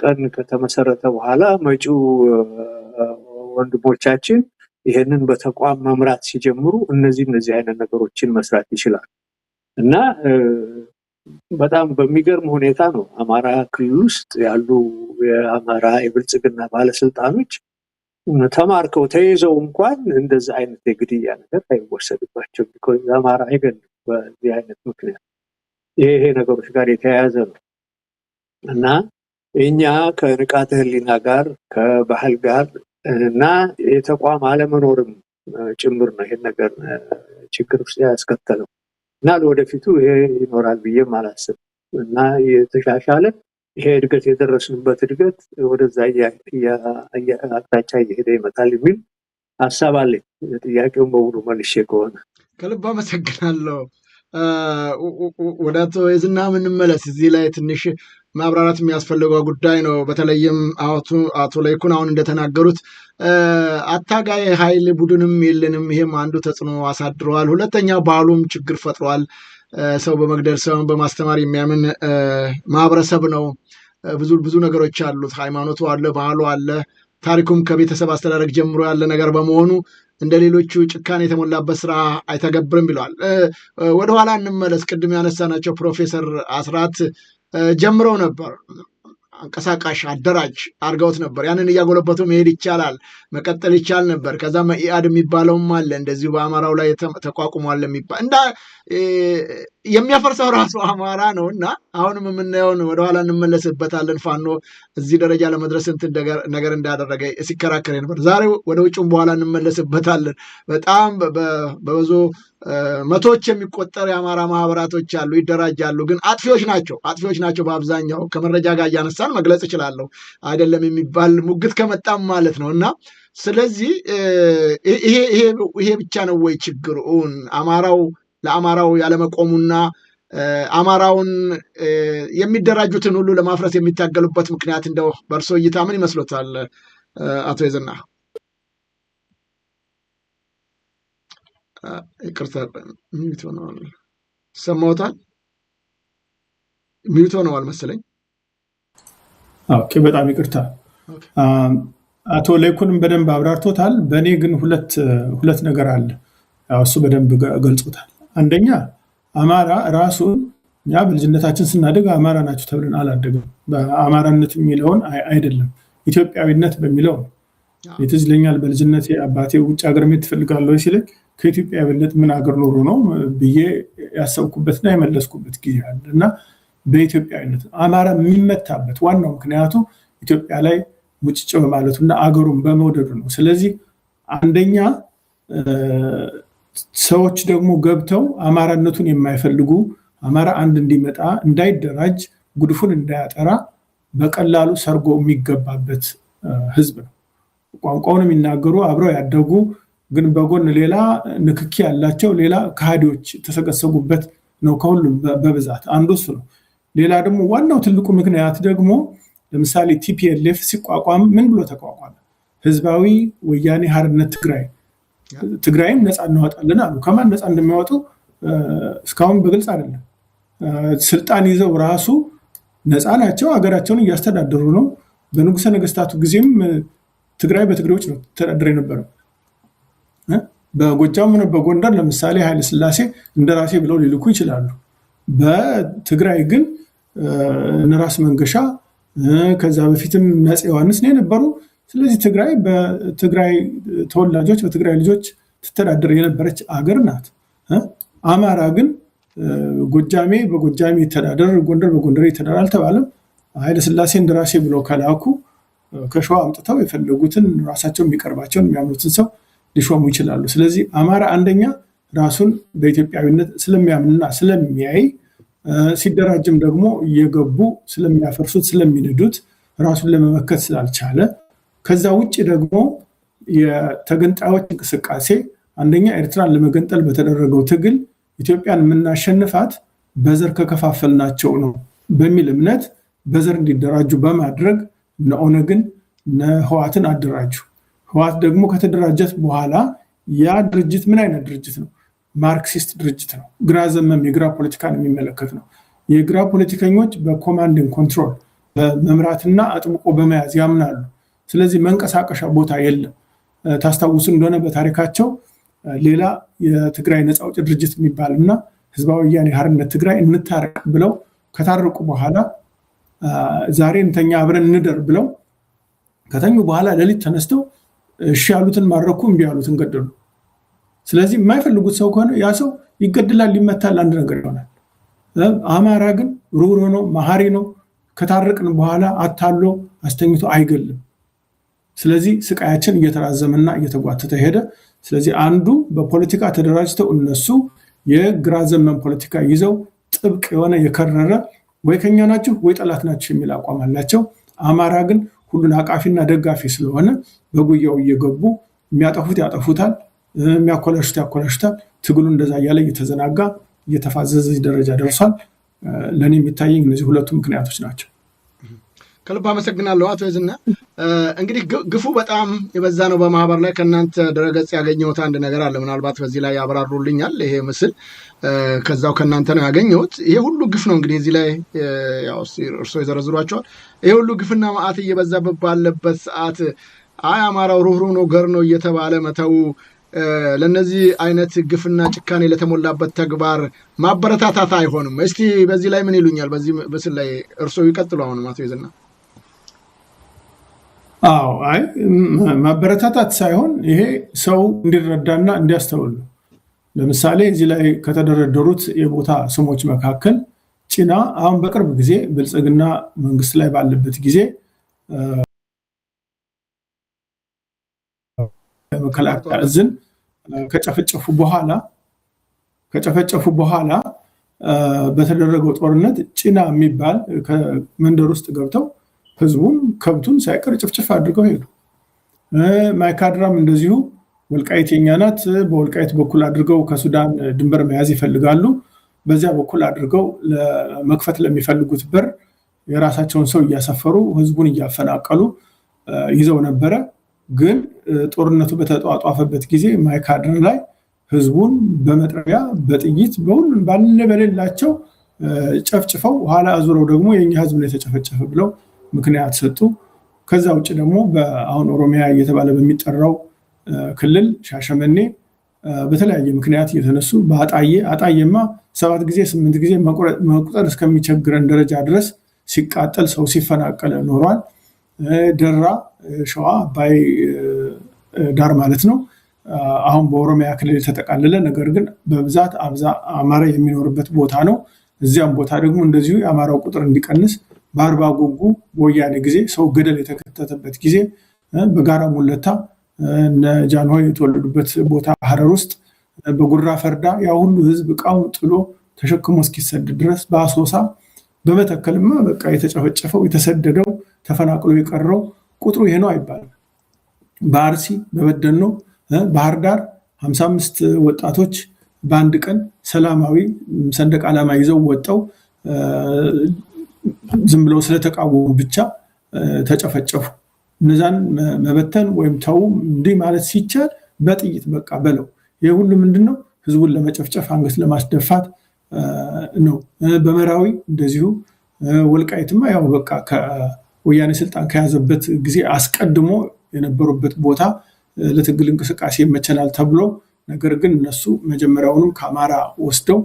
ቀን ከተመሰረተ በኋላ መጪው ወንድሞቻችን ይሄንን በተቋም መምራት ሲጀምሩ እነዚህ አይነት ነገሮችን መስራት ይችላል እና በጣም በሚገርም ሁኔታ ነው አማራ ክልል ውስጥ ያሉ የአማራ የብልጽግና ባለስልጣኖች ተማርከው ተይዘው እንኳን እንደዚህ አይነት የግድያ ነገር አይወሰድባቸው because አማራ አይገድም በዚህ አይነት ምክንያት ይሄ ነገሮች ጋር የተያያዘ ነው እና እኛ ከንቃተ ህሊና ጋር ከባህል ጋር እና የተቋም አለመኖርም ጭምር ነው ይሄን ነገር ችግር ውስጥ ያስከተለው እና ለወደፊቱ ይሄ ይኖራል ብዬ ማላስብ እና የተሻሻለ ይሄ እድገት የደረስንበት እድገት ወደዛ አቅጣጫ እየሄደ ይመጣል የሚል ሐሳብ አለኝ። ጥያቄውን በሙሉ መልሼ ከሆነ ከልብ አመሰግናለሁ። ወደ አቶ የዝና እንመለስ። እዚህ ላይ ትንሽ ማብራራት የሚያስፈልገው ጉዳይ ነው። በተለይም አቶ ለይኩን አሁን እንደተናገሩት አታጋይ ኃይል ቡድንም የለንም። ይሄም አንዱ ተጽዕኖ አሳድረዋል። ሁለተኛ ባህሉም ችግር ፈጥሯል። ሰው በመግደል ሰውን በማስተማር የሚያምን ማህበረሰብ ነው። ብዙ ነገሮች አሉት። ሃይማኖቱ አለ፣ ባህሉ አለ፣ ታሪኩም ከቤተሰብ አስተዳደግ ጀምሮ ያለ ነገር በመሆኑ እንደ ሌሎቹ ጭካኔ የተሞላበት ስራ አይተገብርም ብለዋል። ወደኋላ እንመለስ። ቅድም ያነሳናቸው ፕሮፌሰር አስራት ጀምረው ነበር። አንቀሳቃሽ አደራጅ አድርገውት ነበር። ያንን እያጎለበቱ መሄድ ይቻላል፣ መቀጠል ይቻል ነበር። ከዛ መኢአድ የሚባለውም አለ እንደዚሁ በአማራው ላይ ተቋቁሟል የሚባል የሚያፈርሰው ራሱ አማራ ነው እና አሁንም የምናየውን ወደኋላ እንመለስበታለን። ፋኖ እዚህ ደረጃ ለመድረስ እንትን ነገር እንዳደረገ ሲከራከር ነበር። ዛሬ ወደ ውጭም በኋላ እንመለስበታለን። በጣም በብዙ መቶዎች የሚቆጠር የአማራ ማህበራቶች አሉ፣ ይደራጃሉ። ግን አጥፊዎች ናቸው በአብዛኛው። ከመረጃ ጋር እያነሳን መግለጽ እችላለሁ። አይደለም የሚባል ሙግት ከመጣም ማለት ነው እና ስለዚህ ይሄ ብቻ ነው ወይ ችግሩን ለአማራው ያለመቆሙና አማራውን የሚደራጁትን ሁሉ ለማፍረስ የሚታገሉበት ምክንያት እንደው በእርሶ እይታ ምን ይመስሎታል አቶ የዝና? ይቅርታ ሚዩት ሆነዋል። ሰማውታል? ሚዩት ሆነዋል መሰለኝ። ኦኬ፣ በጣም ይቅርታ። አቶ ለይኩንም በደንብ አብራርቶታል። በእኔ ግን ሁለት ነገር አለ። እሱ በደንብ ገልጾታል። አንደኛ አማራ ራሱን እኛ በልጅነታችን ስናደግ አማራ ናቸው ተብለን አላደግም። በአማራነት የሚለውን አይደለም፣ ኢትዮጵያዊነት በሚለው ነው። ትዝ ይለኛል በልጅነቴ አባቴ ውጭ ሀገር መሄድ ትፈልጋለህ ሲለኝ ከኢትዮጵያ የበለጠ ምን ሀገር ኖሮ ነው ብዬ ያሰብኩበትና የመለስኩበት ጊዜ አለ እና በኢትዮጵያዊነት አማራ የሚመታበት ዋናው ምክንያቱ ኢትዮጵያ ላይ ሙጭጭ በማለቱና አገሩን በመውደዱ ነው። ስለዚህ አንደኛ ሰዎች ደግሞ ገብተው አማራነቱን የማይፈልጉ አማራ አንድ እንዲመጣ እንዳይደራጅ ጉድፉን እንዳያጠራ በቀላሉ ሰርጎ የሚገባበት ህዝብ ነው። ቋንቋውን የሚናገሩ አብረው ያደጉ ግን በጎን ሌላ ንክኪ ያላቸው ሌላ ከሃዲዎች ተሰገሰጉበት ነው። ከሁሉም በብዛት አንዱ እሱ ነው። ሌላ ደግሞ ዋናው ትልቁ ምክንያት ደግሞ ለምሳሌ ቲፒኤልኤፍ ሲቋቋም ምን ብሎ ተቋቋመ? ህዝባዊ ወያኔ ሓርነት ትግራይም ነፃ እናወጣለን አሉ። ከማን ነፃ እንደሚያወጡ እስካሁን በግልጽ አይደለም። ስልጣን ይዘው ራሱ ነፃ ናቸው፣ ሀገራቸውን እያስተዳደሩ ነው። በንጉሰ ነገስታቱ ጊዜም ትግራይ በትግሬዎች ነው ተዳደረ የነበረው። በጎጃም ሆነ በጎንደር ለምሳሌ ኃይለ ሥላሴ እንደራሴ ብለው ሊልኩ ይችላሉ። በትግራይ ግን እነራስ መንገሻ ከዛ በፊትም አፄ ዮሐንስ ነው የነበሩ። ስለዚህ ትግራይ በትግራይ ተወላጆች በትግራይ ልጆች ትተዳደር የነበረች አገር ናት። አማራ ግን ጎጃሜ በጎጃሜ ይተዳደር፣ ጎንደር በጎንደር ይተዳደር አልተባለም። ኃይለ ሥላሴ እንደራሴ ብለው ከላኩ ከሸዋ አምጥተው የፈለጉትን ራሳቸው የሚቀርባቸውን የሚያምኑትን ሰው ሊሾሙ ይችላሉ። ስለዚህ አማራ አንደኛ ራሱን በኢትዮጵያዊነት ስለሚያምንና ስለሚያይ ሲደራጅም ደግሞ እየገቡ ስለሚያፈርሱት ስለሚንዱት ራሱን ለመመከት ስላልቻለ ከዛ ውጭ ደግሞ የተገንጣዮች እንቅስቃሴ አንደኛ ኤርትራን ለመገንጠል በተደረገው ትግል ኢትዮጵያን የምናሸንፋት በዘር ከከፋፈልናቸው ነው በሚል እምነት በዘር እንዲደራጁ በማድረግ ኦነግን ህወሓትን አደራጁ። ህወሓት ደግሞ ከተደራጀት በኋላ ያ ድርጅት ምን አይነት ድርጅት ነው? ማርክሲስት ድርጅት ነው። ግራ ዘመም የግራ ፖለቲካን የሚመለከት ነው። የግራ ፖለቲከኞች በኮማንድን ኮንትሮል በመምራትና አጥብቆ በመያዝ ያምናሉ። ስለዚህ መንቀሳቀሻ ቦታ የለም። ታስታውሱ እንደሆነ በታሪካቸው ሌላ የትግራይ ነፃ አውጪ ድርጅት የሚባልና ህዝባዊ ወያኔ ሓርነት ትግራይ እንታረቅ ብለው ከታረቁ በኋላ ዛሬ እንተኛ አብረን እንደር ብለው ከተኙ በኋላ ሌሊት ተነስተው እሺ ያሉትን ማረኩ፣ እምቢ ያሉትን ገደሉ። ስለዚህ የማይፈልጉት ሰው ከሆነ ያ ሰው ይገድላል፣ ይመታል፣ አንድ ነገር ይሆናል። አማራ ግን ሩህሩህ ነው፣ መሐሪ ነው። ከታረቅን በኋላ አታሎ አስተኝቶ አይገልም። ስለዚህ ስቃያችን እየተራዘመና እየተጓተተ ሄደ። ስለዚህ አንዱ በፖለቲካ ተደራጅተው እነሱ የግራ ዘመን ፖለቲካ ይዘው ጥብቅ የሆነ የከረረ ወይ ከኛ ናችሁ ወይ ጠላት ናችሁ የሚል አቋም አላቸው። አማራ ግን ሁሉን አቃፊና ደጋፊ ስለሆነ በጉያው እየገቡ የሚያጠፉት ያጠፉታል፣ የሚያኮላሹት ያኮላሹታል። ትግሉ እንደዛ እያለ እየተዘናጋ እየተፋዘዘ ደረጃ ደርሷል። ለእኔ የሚታየኝ እነዚህ ሁለቱ ምክንያቶች ናቸው። ከልብ አመሰግናለሁ አቶ የዝና። እንግዲህ ግፉ በጣም የበዛ ነው በማህበር ላይ። ከእናንተ ድረገጽ ያገኘሁት አንድ ነገር አለ፣ ምናልባት በዚህ ላይ ያብራሩልኛል። ይሄ ምስል ከዛው ከእናንተ ነው ያገኘሁት። ይሄ ሁሉ ግፍ ነው እንግዲህ እዚህ ላይ እርሶ ይዘረዝሯቸዋል። ይሄ ሁሉ ግፍና መዓት እየበዛበት ባለበት ሰዓት አይ አማራው ሩህሩህ ነው ገር ነው እየተባለ መተው ለነዚህ አይነት ግፍና ጭካኔ ለተሞላበት ተግባር ማበረታታት አይሆንም። እስቲ በዚህ ላይ ምን ይሉኛል? በዚህ ምስል ላይ እርሶ ይቀጥሉ። አሁንም አቶ የዝና። አይ ማበረታታት ሳይሆን ይሄ ሰው እንዲረዳና እንዲያስተውል። ለምሳሌ እዚህ ላይ ከተደረደሩት የቦታ ስሞች መካከል ጭና አሁን በቅርብ ጊዜ ብልጽግና መንግስት ላይ ባለበት ጊዜ መከላከያ እዝን ከጨፈጨፉ በኋላ በተደረገው ጦርነት ጭና የሚባል ከመንደር ውስጥ ገብተው ህዝቡን ከብቱን ሳይቀር ጭፍጭፍ አድርገው ሄዱ። ማይካድራም እንደዚሁ ወልቃይት የኛ ናት፣ በወልቃይት በኩል አድርገው ከሱዳን ድንበር መያዝ ይፈልጋሉ። በዚያ በኩል አድርገው ለመክፈት ለሚፈልጉት በር የራሳቸውን ሰው እያሰፈሩ ህዝቡን እያፈናቀሉ ይዘው ነበረ። ግን ጦርነቱ በተጧጧፈበት ጊዜ ማይካድራ ላይ ህዝቡን በመጥረቢያ በጥይት በሁሉም ባለ በሌላቸው ጨፍጭፈው ኋላ አዙረው ደግሞ የኛ ህዝብ ነው የተጨፈጨፈ ብለው ምክንያት ሰጡ። ከዛ ውጭ ደግሞ በአሁን ኦሮሚያ እየተባለ በሚጠራው ክልል ሻሸመኔ በተለያየ ምክንያት እየተነሱ አጣየማ 7 ጊዜ 8 ጊዜ መቁጠር እስከሚቸግረን ደረጃ ድረስ ሲቃጠል ሰው ሲፈናቀል ኖሯል። ደራ ሸዋ አባይ ዳር ማለት ነው አሁን በኦሮሚያ ክልል የተጠቃለለ ነገር ግን በብዛት አማራ የሚኖርበት ቦታ ነው። እዚያም ቦታ ደግሞ እንደዚሁ የአማራው ቁጥር እንዲቀንስ በአርባ ጉጉ በወያኔ ጊዜ ሰው ገደል የተከተተበት ጊዜ በጋራ ሙለታ ጃንሆይ የተወለዱበት ቦታ ሐረር ውስጥ በጉራ ፈርዳ ያ ሁሉ ህዝብ እቃውን ጥሎ ተሸክሞ እስኪሰደድ ድረስ በአሶሳ በመተከልማ በቃ የተጨፈጨፈው የተሰደደው ተፈናቅሎ የቀረው ቁጥሩ ይሄ ነው አይባልም። በአርሲ በበደኖ ባህር ዳር 55 ወጣቶች በአንድ ቀን ሰላማዊ ሰንደቅ ዓላማ ይዘው ወጣው ዝም ብለው ስለተቃወሙ ብቻ ተጨፈጨፉ። እነዛን መበተን ወይም ተው እንዲህ ማለት ሲቻል በጥይት በቃ በለው። ይሄ ሁሉ ምንድነው? ህዝቡን ለመጨፍጨፍ አንገት ለማስደፋት ነው። በመራዊ እንደዚሁ ወልቃይትማ ያው በቃ ከወያኔ ስልጣን ከያዘበት ጊዜ አስቀድሞ የነበሩበት ቦታ ለትግል እንቅስቃሴ ይመቸናል ተብሎ ነገር ግን እነሱ መጀመሪያውንም ከአማራ ወስደው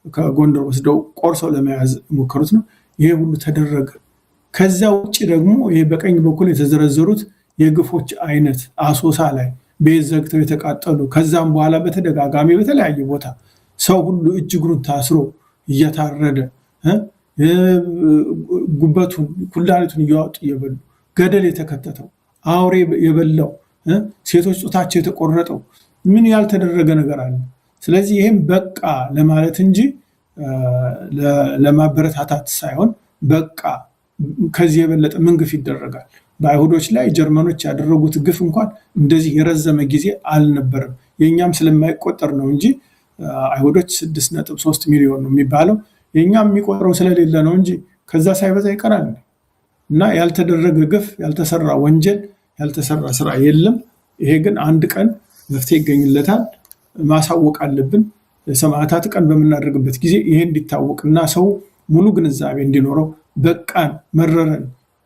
ከጎንደር ወስደው ቆርሰው ለመያዝ ሞከሩት ነው። ይሄ ሁሉ ተደረገ። ከዛ ውጭ ደግሞ ይሄ በቀኝ በኩል የተዘረዘሩት የግፎች አይነት አሶሳ ላይ ቤት ዘግተው የተቃጠሉ ከዛም በኋላ በተደጋጋሚ በተለያየ ቦታ ሰው ሁሉ እጅግሩን ታስሮ እየታረደ ጉበቱን ኩላሊቱን እያወጡ እየበሉ ገደል የተከተተው አውሬ የበላው ሴቶች ጡታቸው የተቆረጠው ምን ያልተደረገ ነገር አለ? ስለዚህ ይሄም በቃ ለማለት እንጂ ለማበረታታት ሳይሆን በቃ ከዚህ የበለጠ ምን ግፍ ይደረጋል? በአይሁዶች ላይ ጀርመኖች ያደረጉት ግፍ እንኳን እንደዚህ የረዘመ ጊዜ አልነበረም። የኛም ስለማይቆጠር ነው እንጂ አይሁዶች 6.3 ሚሊዮን ነው የሚባለው። የኛም የሚቆጥረው ስለሌለ ነው እንጂ ከዛ ሳይበዛ ይቀራል። እና ያልተደረገ ግፍ፣ ያልተሰራ ወንጀል፣ ያልተሰራ ስራ የለም። ይሄ ግን አንድ ቀን መፍትሄ ይገኝለታል። ማሳወቅ አለብን። ሰማዕታት ቀን በምናደርግበት ጊዜ ይሄ እንዲታወቅና ሰው ሙሉ ግንዛቤ እንዲኖረው በቃን መረረን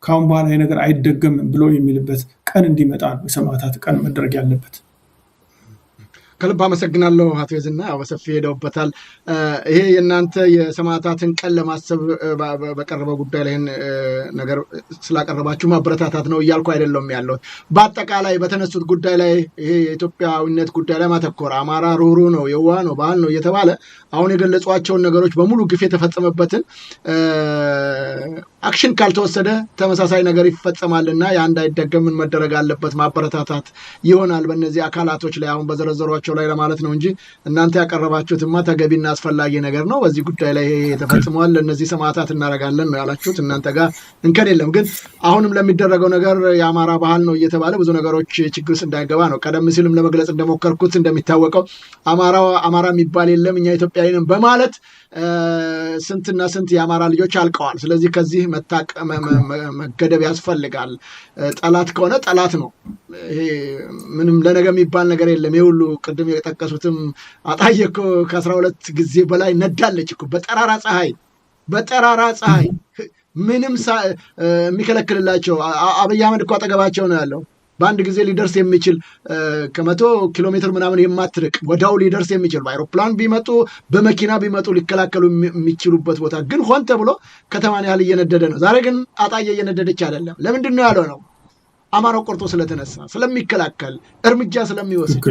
ካሁን በኋላ ይሄ ነገር አይደገምም ብሎ የሚልበት ቀን እንዲመጣ በሰማዕታት ቀን መደረግ ያለበት። ከልብ አመሰግናለሁ አቶ የዝና በሰፊ ሄደውበታል። ይሄ የእናንተ የሰማዕታትን ቀን ለማሰብ በቀረበው ጉዳይ ላይ ነገር ስላቀረባችሁ ማበረታታት ነው እያልኩ አይደለም ያለው። በአጠቃላይ በተነሱት ጉዳይ ላይ ይሄ የኢትዮጵያዊነት ጉዳይ ላይ ማተኮር አማራ ሩሩ ነው የዋህ ነው ባህል ነው እየተባለ አሁን የገለጿቸውን ነገሮች በሙሉ ግፍ የተፈጸመበትን አክሽን ካልተወሰደ ተመሳሳይ ነገር ይፈጸማልና ያ እንዳይደገም ምን መደረግ አለበት ማበረታታት ይሆናል በእነዚህ አካላቶች ላይ አሁን በዘረዘሯቸው ላይ ለማለት ነው እንጂ እናንተ ያቀረባችሁትማ ተገቢና አስፈላጊ ነገር ነው። በዚህ ጉዳይ ላይ ተፈጽሟል ለነዚህ ሰማዕታት እናረጋለን ነው ያላችሁት። እናንተ ጋር እንከን የለም። ግን አሁንም ለሚደረገው ነገር የአማራ ባህል ነው እየተባለ ብዙ ነገሮች ችግር ውስጥ እንዳይገባ ነው። ቀደም ሲልም ለመግለጽ እንደሞከርኩት እንደሚታወቀው አማራ የሚባል የለም እኛ ኢትዮጵያዊንም በማለት ስንትና ስንት የአማራ ልጆች አልቀዋል። ስለዚህ ከዚህ መገደብ ያስፈልጋል። ጠላት ከሆነ ጠላት ነው። ይሄ ምንም ለነገ የሚባል ነገር የለም። ይሄ ሁሉ ቅድም የጠቀሱትም አጣዬ እኮ ከ12 ጊዜ በላይ ነዳለች እኮ በጠራራ ፀሐይ ምንም የሚከለክልላቸው አብይ አህመድ እኮ አጠገባቸው ነው ያለው። በአንድ ጊዜ ሊደርስ የሚችል ከ100 ኪሎ ሜትር ምናምን የማትርቅ ወዳው ሊደርስ የሚችል በአይሮፕላን ቢመጡ በመኪና ቢመጡ ሊከላከሉ የሚችሉበት ቦታ ግን ሆን ተብሎ ከተማን ያህል እየነደደ ነው። ዛሬ ግን አጣዬ እየነደደች አይደለም። ለምንድን ነው ያለው ነው? አማራው ቆርጦ ስለተነሳ ስለሚከላከል እርምጃ ስለሚወስድ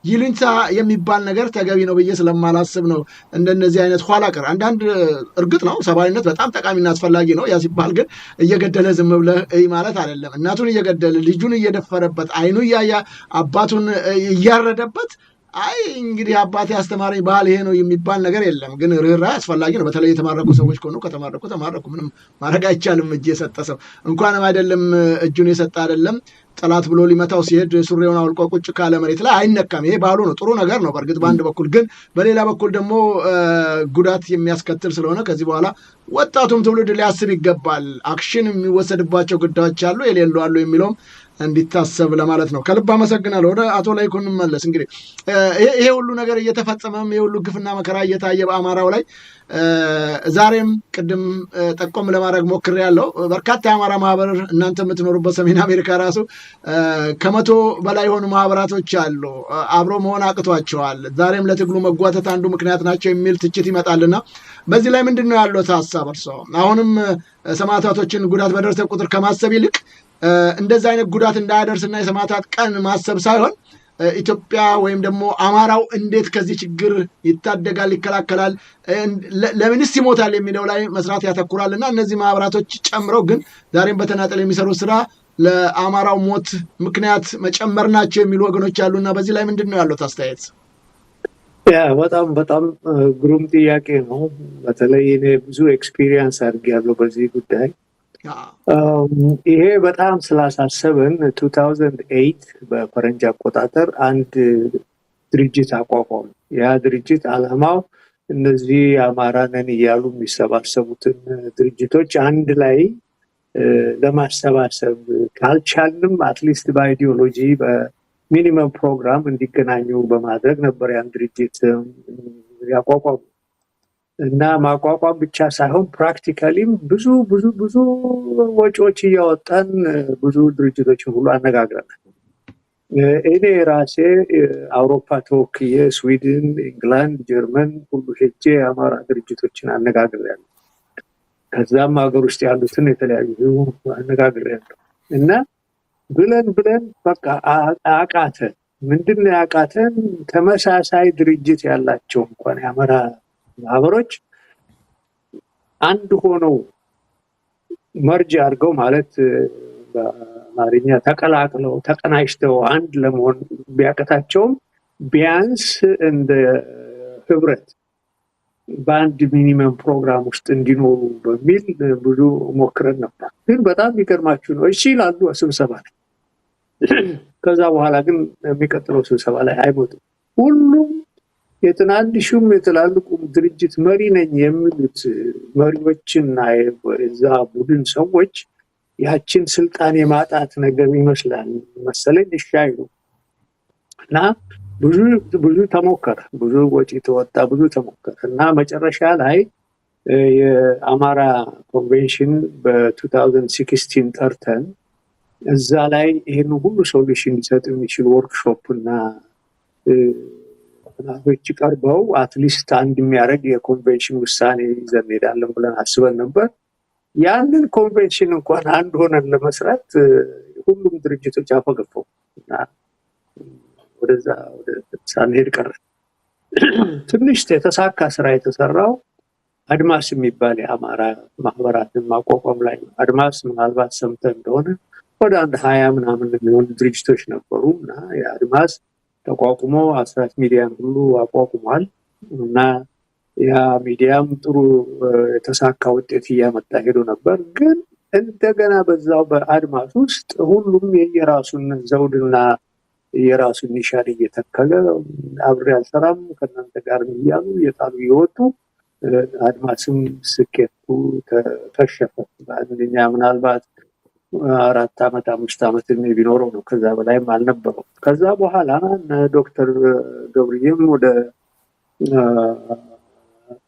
ይልንታ የሚባል ነገር ተገቢ ነው ብዬ ስለማላስብ ነው። እንደነዚህ አይነት ኋላ ቀር አንዳንድ እርግጥ ነው ሰብአዊነት በጣም ጠቃሚና አስፈላጊ ነው። ያ ሲባል ግን እየገደለ ዝም ብለህ ማለት አይደለም። እናቱን እየገደለ ልጁን እየደፈረበት አይኑ እያያ አባቱን እያረደበት አይ እንግዲህ አባቴ አስተማረኝ ባህል ይሄ ነው የሚባል ነገር የለም። ግን ርህራሄ አስፈላጊ ነው። በተለይ የተማረኩ ሰዎች ከሆኑ ተማረኩ ምንም ማድረግ አይቻልም። እጅ የሰጠ ሰው እንኳንም አይደለም እጁን የሰጠ አይደለም ጠላት ብሎ ሊመታው ሲሄድ ሱሪውን አውልቆ ቁጭ ካለ መሬት ላይ አይነካም። ይሄ ባህሉ ነው፣ ጥሩ ነገር ነው በእርግጥ በአንድ በኩል ግን በሌላ በኩል ደግሞ ጉዳት የሚያስከትል ስለሆነ ከዚህ በኋላ ወጣቱም ትውልድ ሊያስብ ይገባል። አክሽን የሚወሰድባቸው ጉዳዮች አሉ የሌሉ አሉ የሚለውም እንዲታሰብ ለማለት ነው። ከልብ አመሰግናለሁ። ወደ አቶ ላይኩን እንመለስ። እንግዲህ ይሄ ሁሉ ነገር እየተፈጸመም ይሄ ሁሉ ግፍና መከራ እየታየ በአማራው ላይ ዛሬም ቅድም ጠቆም ለማድረግ ሞክሬያለሁ። በርካታ የአማራ ማህበር እናንተ የምትኖሩበት ሰሜን አሜሪካ ራሱ ከ100 በላይ የሆኑ ማህበራቶች አሉ። አብሮ መሆን አቅቷቸዋል። ዛሬም ለትግሉ መጓተት አንዱ ምክንያት ናቸው የሚል ትችት ይመጣልና በዚህ ላይ ምንድን ነው ያለው ሀሳብ እርሶ? አሁንም ሰማዕታቶችን ጉዳት በደረሰ ቁጥር ከማሰብ ይልቅ እንደዛ አይነት ጉዳት እንዳያደርስና የሰማዕታት ቀን ማሰብ ሳይሆን ኢትዮጵያ ወይም ደግሞ አማራው እንዴት ከዚህ ችግር ይታደጋል ይከላከላል ለምንስ ይሞታል የሚለው ላይ መስራት ያተኩራል እና እነዚህ ማህበራቶች ጨምረው ግን ዛሬም በተናጠል የሚሰሩ ስራ ለአማራው ሞት ምክንያት መጨመር ናቸው የሚሉ ወገኖች አሉና በዚህ ላይ ምንድን ነው ያሉት አስተያየት? በጣም ግሩም ጥያቄ ነው። በተለይ እኔ ብዙ ኤክስፒሪየንስ አድርጌያለሁ በዚህ ጉዳይ። ይሄ በጣም ስላሳሰበን 2008 በፈረንጅ አቆጣጠር አንድ ድርጅት አቋቋሙ። ያ ድርጅት ዓላማው እነዚህ አማራ ነን እያሉ የሚሰባሰቡትን ድርጅቶች አንድ ላይ ለማሰባሰብ ካልቻልንም አትሊስት በአይዲዮሎጂ በሚኒመም ፕሮግራም እንዲገናኙ በማድረግ ነበር ያን ድርጅት ያቋቋሙ። እና ማቋቋም ብቻ ሳይሆን ፕራክቲካሊም ብዙ ወጪዎች እያወጣን ብዙ ድርጅቶችን ሁሉ አነጋግረናል። እኔ ራሴ አውሮፓ ተወክዬ ስዊድን፣ ኢንግላንድ፣ ጀርመን ሁሉ ሄጄ የአማራ ድርጅቶችን አነጋግሬያለሁ። ከዛም ሀገር ውስጥ ያሉትን የተለያዩ አነጋግሬያለሁ። እና ብለን በቃ አቃተን። ምንድን ነው ያቃተን? ተመሳሳይ ድርጅት ያላቸው እንኳን የአማራ ማህበሮች አንድ ሆነው መርጅ አድርገው ማለት በአማርኛ ተቀላቅለው ተቀናጅተው አንድ ለመሆን ቢያቀታቸውም ቢያንስ እንደ ህብረት በአንድ ሚኒመም ፕሮግራም ውስጥ እንዲኖሩ በሚል ብዙ ሞክረን ነበር። ግን በጣም የሚገርማችሁ ነው እሺ ይላሉ ስብሰባ ላይ፣ ከዛ በኋላ ግን የሚቀጥለው ስብሰባ ላይ አይሞቱም። ሁሉም የትናንሹም የትላልቁም ድርጅት መሪ ነኝ የሚሉት መሪዎችና የዛ ቡድን ሰዎች ያችን ስልጣን የማጣት ነገር ይመስላል መሰለኝ እሺ አይሉ። እና ብዙ ተሞከረ፣ ብዙ ወጪ ተወጣ፣ ብዙ ተሞከረ እና መጨረሻ ላይ የአማራ ኮንቬንሽን በ2016 ጠርተን እዛ ላይ ይህን ሁሉ ሶሉሽን ሊሰጥ የሚችል ወርክሾፕ እና ጥናቶች ቀርበው አትሊስት አንድ የሚያደርግ የኮንቬንሽን ውሳኔ ይዘን እንሄዳለን ብለን አስበን ነበር። ያንን ኮንቬንሽን እንኳን አንድ ሆነን ለመስራት ሁሉም ድርጅቶች አፈገፈው እና ወደዛ ሳንሄድ ቀረን። ትንሽ የተሳካ ስራ የተሰራው አድማስ የሚባል የአማራ ማህበራትን ማቋቋም ላይ ነው። አድማስ ምናልባት ሰምተህ እንደሆነ ወደ 20 ምናምን የሚሆኑ ድርጅቶች ነበሩ እና የአድማስ ተቋቁሞ አስራት ሚዲያን ሁሉ አቋቁሟል እና ያ ሚዲያም ጥሩ የተሳካ ውጤት እያመጣ ሄዶ ነበር። ግን እንደገና በዛው በአድማስ ውስጥ ሁሉም የራሱን ዘውድና የራሱን ኒሻን እየተከለ አብሬ አልሰራም ከእናንተ ጋር እያሉ እየጣሉ እየወጡ አድማስም ስኬቱ ተከሸፈ። በአንደኛ ምናልባት 4 ዓመት 5 ዓመት ቢኖረው ነው፣ ከዛ በላይም አልነበረው። ከዛ በኋላ ዶክተር ገብርዬም ወደ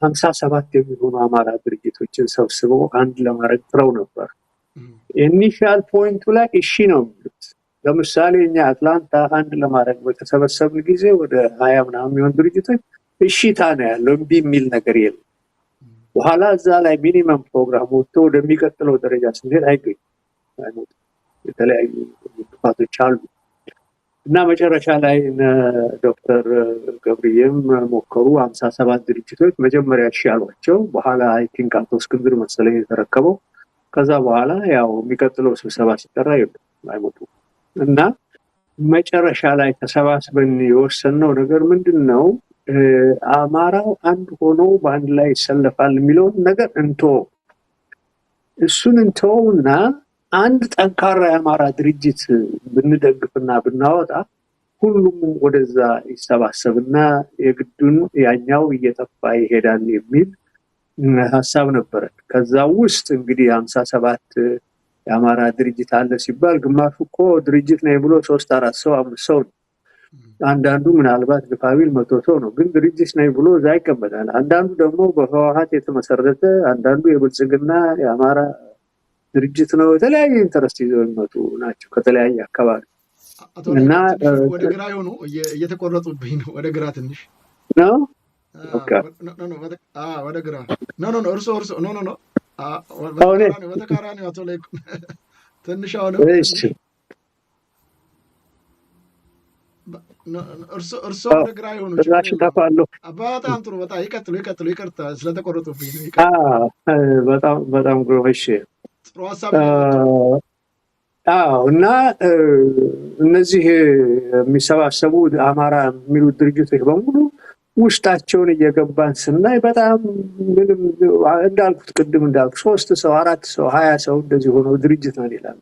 57 የሚሆኑ አማራ ድርጅቶችን ሰብስበው አንድ ለማድረግ ጥረው ነበር። ኢኒሻል ፖይንቱ ላይ እሺ ነው የሚሉት። ለምሳሌ እኛ አትላንታ አንድ ለማድረግ በተሰበሰብን ጊዜ ወደ 20 ምናምን የሚሆኑ ድርጅቶች እሺታ ነው ያለው፣ እምቢ የሚል ነገር የለም። በኋላ እዛ ላይ ሚኒመም ፕሮግራም ወጥቶ ወደሚቀጥለው ደረጃ ስንሄድ አይገኝም። የተለያዩ ጥፋቶች አሉ እና መጨረሻ ላይ ዶክተር ገብርዬም ሞከሩ። 57 ድርጅቶች መጀመሪያ ያሻሏቸው፣ በኋላ አይ ቲንክ አቶ እስክንድር መሰለኝ የተረከበው። ከዛ በኋላ ያው የሚቀጥለው ስብሰባ ሲጠራ አይመጡም እና መጨረሻ ላይ ተሰባስበን የወሰንነው ነገር ምንድን ነው? አማራው አንድ ሆኖ በአንድ ላይ ይሰለፋል የሚለውን ነገር እሱን እንተውና አንድ ጠንካራ የአማራ ድርጅት ብንደግፍና ብናወጣ ሁሉም ወደዛ ይሰባሰብና የግዱን ያኛው እየጠፋ ይሄዳል የሚል ሀሳብ ነበረ። ከዛ ውስጥ እንግዲህ 57 የአማራ ድርጅት አለ ሲባል ግማሹ እኮ ድርጅት ነው ብሎ 3 4 ሰው 5 ሰው ነው። አንዳንዱ ምናልባት ግፋቢል 100 ሰው ነው፣ ግን ድርጅት ነው ብሎ እዛ ይቀመጣል። አንዳንዱ ደግሞ በህወሓት የተመሰረተ፣ አንዳንዱ የብልጽግና የአማራ ድርጅት ነው። የተለያየ ኢንተረስት ይዘው የሚመጡ ናቸው ከተለያየ አካባቢ እና ወደ ግራ የሆኑ እየተቆረጡብኝ ነው። ወደ ግራ ትንሽ ነው። ወደ ግራ እርሶ በተቃራኒ አቶ ላይ ትንሽ አሁንም እርሶ ወደ ግራ የሆኑ በጣም ጥሩ። በጣም ይቀጥሉ። ይቅርታ ስለተቆረጡብኝ ነው። በጣም ግሮሽ ጥሩ ሀሳብ። እና እነዚህ የሚሰባሰቡ አማራ የሚሉ ድርጅቶች በሙሉ ውስጣቸውን እየገባን ስናይ በጣም ምንም እንዳልኩት ቅድም 3 ሰው 4 ሰው 20 ሰው እንደዚህ ሆኖ ድርጅት ነው ይላል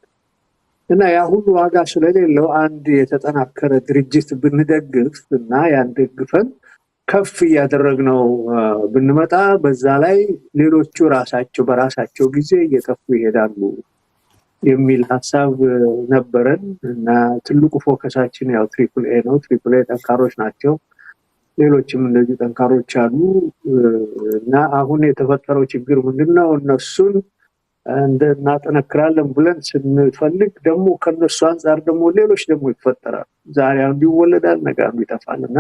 እና ያ ሁሉ ዋጋ ስለሌለው አንድ የተጠናከረ ድርጅት ብንደግፍ እና ያን ደግፈን ከፍ እያደረግነው ብንመጣ በዛ ላይ ሌሎቹ ራሳቸው በራሳቸው ጊዜ እየጠፉ ይሄዳሉ የሚል ሀሳብ ነበረን እና ትልቁ ፎከሳችን ያው ትሪፕል ኤ ነው። ትሪፕል ኤ ጠንካሮች ናቸው። ሌሎችም እንደዚህ ጠንካሮች አሉ እና አሁን የተፈጠረው ችግር ምንድነው? እነሱን እናጠነክራለን ብለን ስንፈልግ ደግሞ ከነሱ አንጻር ደግሞ ሌሎች ደግሞ ይፈጠራሉ። ዛሬ አንዱ ይወለዳል፣ ነገ አንዱ ይጠፋል እና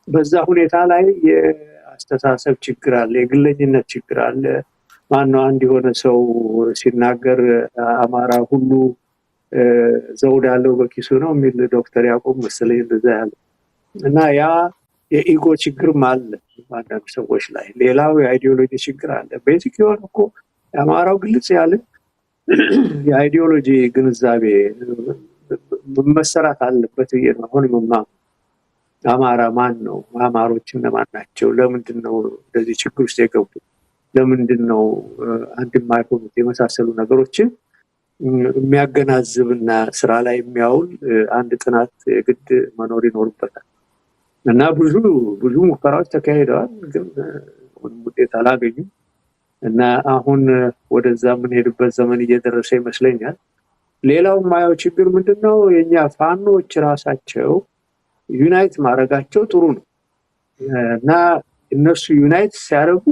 በዛ ሁኔታ ላይ የአስተሳሰብ ችግር አለ፣ የግለኝነት ችግር አለ። ማነው አንድ የሆነ ሰው ሲናገር አማራ ሁሉ ዘውድ ያለው በኪሱ ነው የሚል ዶክተር ያዕቆብ መሰለኝ እንደዛ ያለ እና ያ የኢጎ ችግርም አለ አንዳንድ ሰዎች ላይ። ሌላው የአይዲዮሎጂ ችግር አለ። ቤዚክ የሆነ እኮ የአማራው ግልጽ ያለ የአይዲዮሎጂ ግንዛቤ መሰራት አለበት ብዬ ነው አሁን የምማምነው። አማራ ማን ነው? አማሮች እነማን ናቸው? ለምንድን ነው እንደዚህ ችግር ውስጥ የገቡት? ለምንድን ነው አንድ የማይሆኑት? የመሳሰሉ ነገሮችን የሚያገናዝብና ስራ ላይ የሚያውል አንድ ጥናት የግድ መኖር ይኖርበታል እና ብዙ ሙከራዎች ተካሂደዋል፣ ግን ውጤት አላገኙም እና አሁን ወደዛ የምንሄድበት ዘመን እየደረሰ ይመስለኛል። ሌላው የማየው ችግር ምንድነው? የኛ ፋኖች ራሳቸው ዩናይት ማድረጋቸው ጥሩ ነው እና እነሱ ዩናይት ሲያደርጉ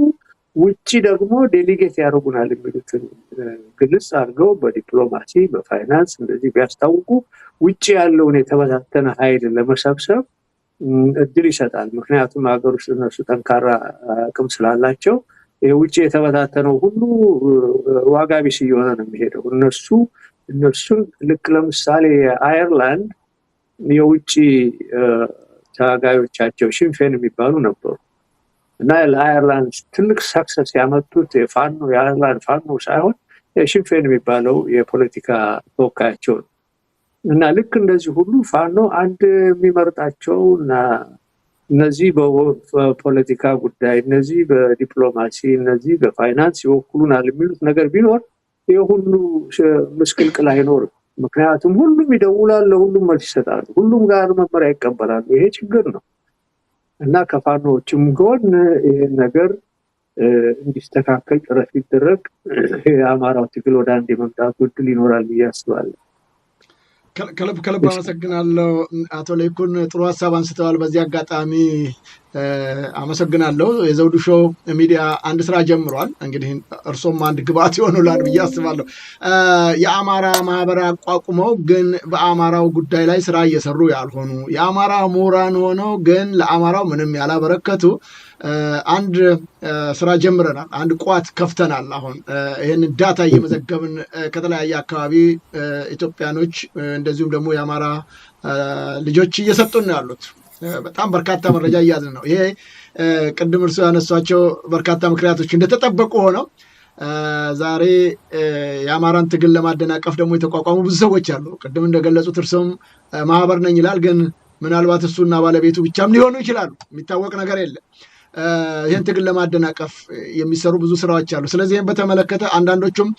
ውጪ ደግሞ ዴሊጌት ያደርጉናል የሚሉትን ግልጽ አድርገው በዲፕሎማሲ በፋይናንስ እንደዚህ ቢያስታውቁ ውጪ ያለውን የተበታተነ ኃይል ለመሰብሰብ እድል ይሰጣል። ምክንያቱም ሀገር ውስጥ እነሱ ጠንካራ አቅም ስላላቸው የውጪ የተበታተነው ሁሉ ዋጋ ቢስ እየሆነ ነው የሚሄደው። እነሱን ልክ ለምሳሌ አየርላንድ የውጪ ታጋዮቻቸው ሽንፌን የሚባሉ ነበሩ እና ለአየርላንድ ትልቅ ሰክሰስ ያመጡት የአየርላንድ ፋኖ ሳይሆን የሽንፌን የሚባለው የፖለቲካ ተወካያቸው ነው። እና ልክ እንደዚህ ሁሉ ፋኖ አንድ የሚመርጣቸው እና እነዚህ በፖለቲካ ጉዳይ እነዚህ በዲፕሎማሲ እነዚህ በፋይናንስ ይወክሉናል የሚሉት ነገር ቢኖር ይሄ ሁሉ ምስቅልቅል አይኖርም። ምክንያቱም ሁሉም ይደውላል፣ ለሁሉም መልስ ይሰጣሉ፣ ሁሉም ጋር መመሪያ ይቀበላሉ። ይሄ ችግር ነው እና ከፋኖዎችም ጎን ይሄን ነገር እንዲስተካከል ጥረት ቢደረግ የአማራው ትግል ወደ አንድ የመምጣቱ እድል ይኖራል ብዬ አስባለሁ። ከልብ አመሰግናለሁ አቶ ለይኩን፣ ጥሩ ሀሳብ አንስተዋል። በዚህ አጋጣሚ አመሰግናለሁ። የዘውዱ ሾው ሚዲያ አንድ ስራ ጀምሯል። እንግዲህ እርሶም አንድ ግብአት ይሆኑላል ብዬ አስባለሁ። የአማራ ማህበር አቋቁመው ግን በአማራው ጉዳይ ላይ ስራ እየሰሩ ያልሆኑ የአማራ ምሁራን ሆነው ግን ለአማራው ምንም ያላበረከቱ አንድ ስራ ጀምረናል። አንድ ቋት ከፍተናል። አሁን ይህን ዳታ እየመዘገብን ከተለያየ አካባቢ ኢትዮጵያኖች እንደዚሁም ደግሞ የአማራ ልጆች እየሰጡን ነው ያሉት። በጣም በርካታ መረጃ እያዝን ነው። ይሄ ቅድም እርሱ ያነሷቸው በርካታ ምክንያቶች እንደተጠበቁ ሆነው ዛሬ የአማራን ትግል ለማደናቀፍ ደግሞ የተቋቋሙ ብዙ ሰዎች አሉ። ቅድም እንደገለጹት እርሱም ማህበር ነኝ ይላል። ግን ምናልባት እሱና ባለቤቱ ብቻም ሊሆኑ ይችላሉ። የሚታወቅ ነገር የለም። ይህን ትግል ለማደናቀፍ የሚሰሩ ብዙ ስራዎች አሉ። ስለዚህ ይህን በተመለከተ አንዳንዶቹም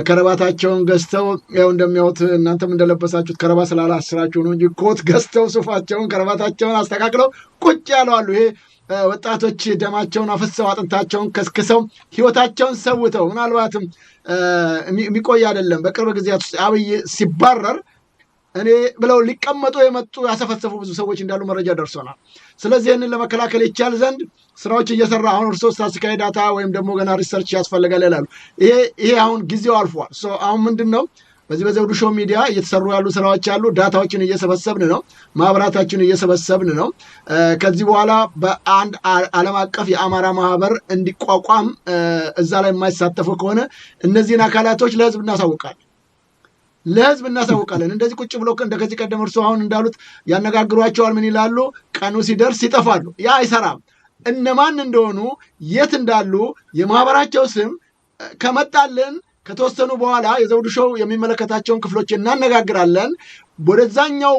ከረባታቸውን ገዝተው ያው እንደሚያዩት እናንተም እንደለበሳችሁት ከረባት ስላላስራችሁ ነው እንጂ ኮት ገዝተው ሱፋቸውን ከረባታቸውን አስተካክለው ቁጭ ያለዋሉ። ይሄ ወጣቶች ደማቸውን አፍሰው አጥንታቸውን ከስክሰው ህይወታቸውን ሰውተው ምናልባትም የሚቆይ አይደለም። በቅርብ ጊዜያት ውስጥ አብይ ሲባረር እኔ ብለው ሊቀመጡ የመጡ ያሰፈሰፉ ብዙ ሰዎች እንዳሉ መረጃ ደርሶናል። ስለዚህ ይህንን ለመከላከል ይቻል ዘንድ ስራዎች እየሰራ አሁን እርሶ ስታስቲካዊ ዳታ ወይም ደግሞ ገና ሪሰርች ያስፈልጋል ይላሉ። ይሄ አሁን ጊዜው አልፏል። አሁን ምንድን ነው በዚህ በዘውዱ ሾው ሚዲያ እየተሰሩ ያሉ ስራዎች አሉ። ዳታዎችን እየሰበሰብን ነው። ማህበራታችን እየሰበሰብን ነው። ከዚህ በኋላ በአንድ ዓለም አቀፍ የአማራ ማህበር እንዲቋቋም እዛ ላይ የማይሳተፉ ከሆነ እነዚህን አካላቶች ለህዝብ እናሳውቃለን። እንደዚህ ቁጭ ብሎ ከዚህ ቀደም እርሱ አሁን እንዳሉት ያነጋግሯቸዋል። ምን ይላሉ? ቀኑ ሲደርስ ይጠፋሉ። ያ አይሰራም። እነማን እንደሆኑ የት እንዳሉ የማህበራቸው ስም ከመጣልን ከተወሰኑ በኋላ የዘውዱ ሾው የሚመለከታቸውን ክፍሎች እናነጋግራለን። ወደዛኛው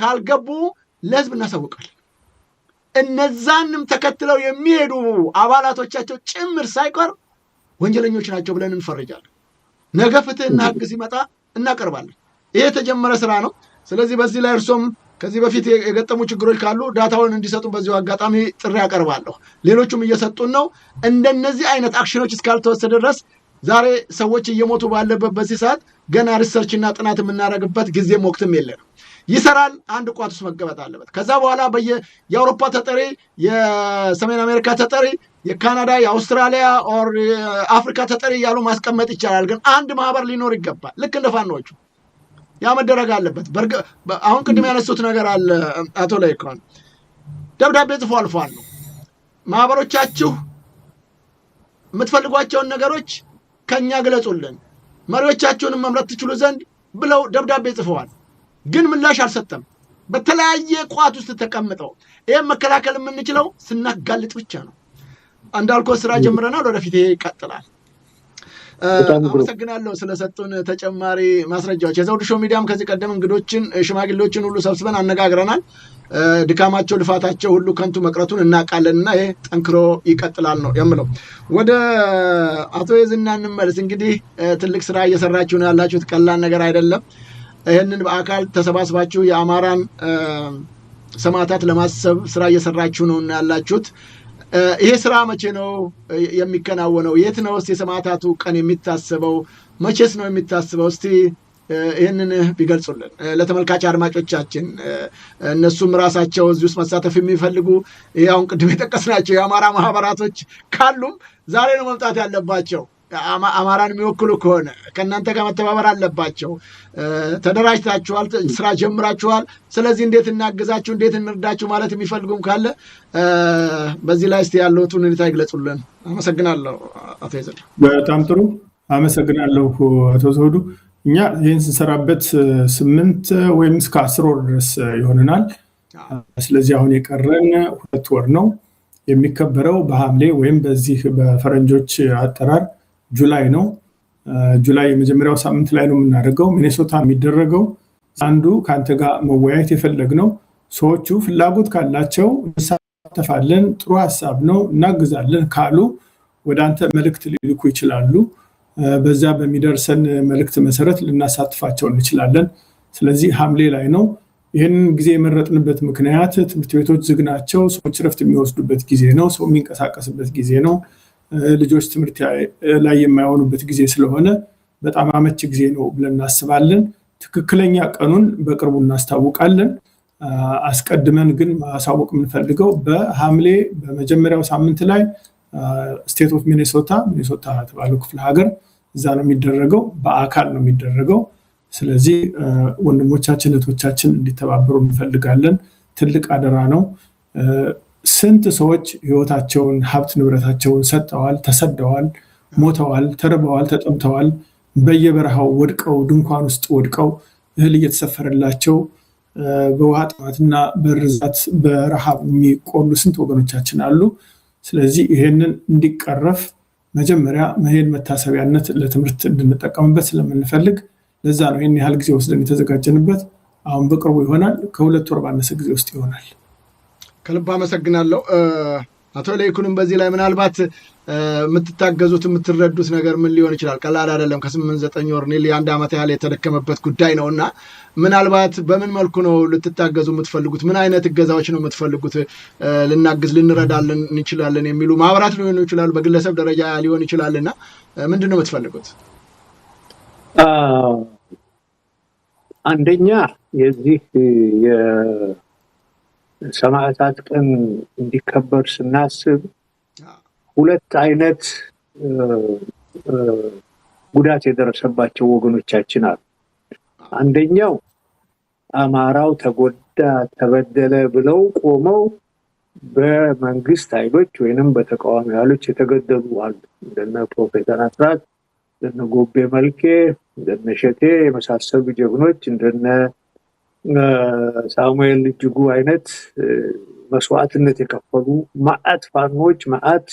ካልገቡ ለህዝብ እናሳውቃለን። እነዛንም ተከትለው የሚሄዱ አባላቶቻቸው ጭምር ሳይቀር ወንጀለኞች ናቸው ብለን እንፈርጃለን። ነገ ፍትህና ህግ ሲመጣ እናቀርባለን። ይሄ የተጀመረ ስራ ነው። ስለዚህ በዚህ ላይ እርሶም ከዚህ በፊት የገጠሙ ችግሮች ካሉ ዳታውን እንዲሰጡ በዚሁ አጋጣሚ ጥሪ ያቀርባለሁ። ሌሎቹም እየሰጡን ነው። እንደነዚህ አይነት አክሽኖች እስካልተወሰደ ድረስ ዛሬ ሰዎች እየሞቱ ባለበት በዚህ ሰዓት ገና ሪሰርችና ጥናት የምናደርግበት ጊዜም ወቅትም የለንም። ይሰራል። አንድ ቋት ውስጥ መቀመጥ አለበት። ከዛ በኋላ የአውሮፓ ተጠሪ፣ የሰሜን አሜሪካ ተጠሪ፣ የካናዳ፣ የአውስትራሊያ ኦር የአፍሪካ ተጠሪ እያሉ ማስቀመጥ ይቻላል። ግን አንድ ማህበር ሊኖር ይገባል። ልክ እንደ ፋኖቹ ያ መደረግ አለበት። አሁን ቅድም ያነሱት ነገር አለ አቶ ለይኩን፣ ደብዳቤ ጽፎ አልፏል ነው ማህበሮቻችሁ የምትፈልጓቸውን ነገሮች ከኛ ግለጹልን፣ መሪዎቻችሁንም መምረጥ ትችሉ ዘንድ ብለው ደብዳቤ ጽፈዋል። ግን ምላሽ አልሰጠም። በተለያየ ቋት ውስጥ ተቀምጠው ይህም መከላከል የምንችለው ስናጋልጥ ብቻ ነው። እንዳልኩ ስራ ጀምረናል። ወደፊት ይቀጥላል። አመሰግናለሁ ስለሰጡን ተጨማሪ ማስረጃዎች። የዘውዱ ሾው ሚዲያም ከዚህ ቀደም እንግዶችን ሽማግሌዎችን ሁሉ ሰብስበን አነጋግረናል። ድካማቸው ልፋታቸው ሁሉ ከንቱ መቅረቱን እናውቃለንና ይሄ ጠንክሮ ይቀጥላል ነው የምለው። ወደ አቶ የዝና እንመለስ። እንግዲህ ትልቅ ስራ እየሰራችሁ ነው ያላችሁት፣ ቀላል ነገር አይደለም። ይህንን በአካል ተሰባስባችሁ የአማራን ሰማዕታት ለማሰብ ስራ እየሰራችሁ ነው ያላችሁት። ይሄ ስራ መቼ ነው የሚከናወነው? የት ነው የሰማዕታቱ ቀን የሚታሰበው? መቼስ ነው የሚታሰበው? እስቲ ይህንን ቢገልጹልን ለተመልካች አድማጮቻችን፣ እነሱም ራሳቸው እዚህ ውስጥ መሳተፍ የሚፈልጉ ያውን ቅድም የጠቀስናቸው የአማራ ማህበራቶች ካሉም ዛሬ ነው መምጣት ያለባቸው። አማራን የሚወክሉ ከሆነ ከእናንተ ጋር መተባበር አለባቸው። ተደራጅታችኋል፣ ስራ ጀምራችኋል። ስለዚህ እንዴት እናግዛችሁ፣ እንዴት እንርዳችሁ ማለት የሚፈልጉም ካለ በዚህ ላይ እስቲ ያለውን ሁኔታ ይግለጹልን። አመሰግናለሁ አቶ ይዘድ። በጣም ጥሩ አመሰግናለሁ አቶ ዘውዱ። እኛ ይህን ስንሰራበት 8 ወይም እስከ 10 ወር ድረስ ይሆነናል። ስለዚህ አሁን የቀረን 2 ወር ነው። የሚከበረው በሐምሌ ወይም በዚህ በፈረንጆች አጠራር ጁላይ ነው። ጁላይ የመጀመሪያው ሳምንት ላይ ነው የምናደርገው። ሚኔሶታ የሚደረገው አንዱ ከአንተ ጋር መወያየት የፈለግነው ሰዎቹ ፍላጎት ካላቸው እንሳተፋለን፣ ጥሩ ሀሳብ ነው እናግዛለን ካሉ ወደ አንተ መልእክት ሊልኩ ይችላሉ። በዛ በሚደርሰን መልእክት መሰረት ልናሳትፋቸው እንችላለን። ስለዚህ ሐምሌ ላይ ነው። ይህን ጊዜ የመረጥንበት ምክንያት ትምህርት ቤቶች ዝግ ናቸው፣ ሰዎች ረፍት የሚወስዱበት ጊዜ ነው፣ ሰው የሚንቀሳቀስበት ጊዜ ነው፣ ልጆች ትምህርት ላይ የማይሆኑበት ጊዜ ስለሆነ በጣም አመች ጊዜ ነው ብለን እናስባለን። ትክክለኛ ቀኑን በቅርቡ እናስታውቃለን። አስቀድመን ግን ማሳወቅ የምንፈልገው በሐምሌ በመጀመሪያው ሳምንት ላይ ስቴት ኦፍ ሚኔሶታ የተባለው ክፍለ ሀገር እዛ ነው የሚደረገው፣ በአካል ነው የሚደረገው። ስለዚህ ወንድሞቻችን እህቶቻችን እንዲተባበሩ እንፈልጋለን። ትልቅ አደራ ነው። ስንት ሰዎች ህይወታቸውን ሀብት ንብረታቸውን ሰጠዋል፣ ተሰደዋል፣ ሞተዋል፣ ተርበዋል፣ ተጠምተዋል። በየበረሃው ወድቀው ድንኳን ውስጥ ወድቀው እህል እየተሰፈረላቸው በውሃ ጥማትና በርዛት በረሃብ የሚቆሉ ስንት ወገኖቻችን አሉ። ስለዚህ ይሄንን እንዲቀረፍ መጀመሪያ መሄድ መታሰቢያነት ለትምህርት እንድንጠቀምበት ስለምንፈልግ ለዛ ነው ይህን ያህል ጊዜ ወስደን የተዘጋጀንበት። አሁን በቅርቡ ይሆናል። ከ2 ወር ባነሰ ጊዜ ውስጥ ይሆናል። ከልብ አመሰግናለሁ አቶ ለይኩንም። በዚህ ላይ ምናልባት የምትታገዙት የምትረዱት ነገር ምን ሊሆን ይችላል? ቀላል አይደለም። ከ8-9 ወር ኔሊ 1 ዓመት ያህል የተደከመበት ጉዳይ ነው እና ምናልባት በምን መልኩ ነው ልትታገዙ የምትፈልጉት? ምን አይነት እገዛዎች ነው የምትፈልጉት? ልናግዝ ልንረዳለን እንችላለን የሚሉ ማህበራት ሊሆኑ ይችላሉ፣ በግለሰብ ደረጃ ሊሆን ይችላል እና ምንድን ነው የምትፈልጉት? አንደኛ የዚህ የሰማዕታት ቀን እንዲከበር ስናስብ 2 አይነት ጉዳት የደረሰባቸው ወገኖቻችን አሉ። አንደኛው አማራው ተጎዳ ተበደለ ብለው ቆመው በመንግስት ኃይሎች ወይንም በተቃዋሚ ኃይሎች የተገደሉ አሉ። እንደነ ፕሮፌሰር አስራት፣ እንደነ ጎቤ መልኬ፣ እንደነ ሸቴ የመሳሰሉ ጀግኖች፣ እንደነ ሳሙኤል እጅጉ አይነት መስዋዕትነት የከፈሉ ማዕት ፋኖች ማዕት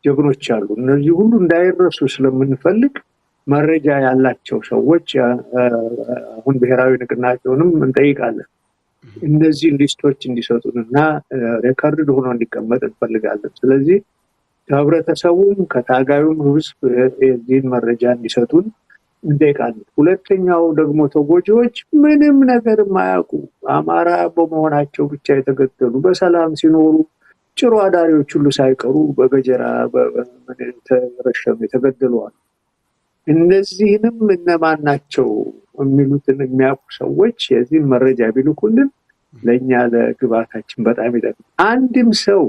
ጀግኖች አሉ። እነዚህ ሁሉ እንዳይረሱ ስለምንፈልግ መረጃ ያላቸው ሰዎች አሁን ብሔራዊ ንቅናቄውንም እንጠይቃለን። እነዚህ ሊስቶች እንዲሰጡንና ሬከርድ ሆኖ እንዲቀመጥ እንፈልጋለን። ስለዚህ ከህብረተሰቡም ከታጋዩም ህዝብ የዚህን መረጃ እንዲሰጡን እንጠይቃለን። ሁለተኛው ደግሞ ተጎጂዎች ምንም ነገር የማያውቁ አማራ በመሆናቸው ብቻ የተገደሉ በሰላም ሲኖሩ ጭሮ አዳሪዎች ሁሉ ሳይቀሩ በገጀራ ተረሸኑ የተገደሉዋል። እነዚህንም እነማን ናቸው የሚሉትን የሚያውቁ ሰዎች የዚህን መረጃ ቢልኩልን ለእኛ ለግባታችን በጣም ይጠቅማል። አንድም ሰው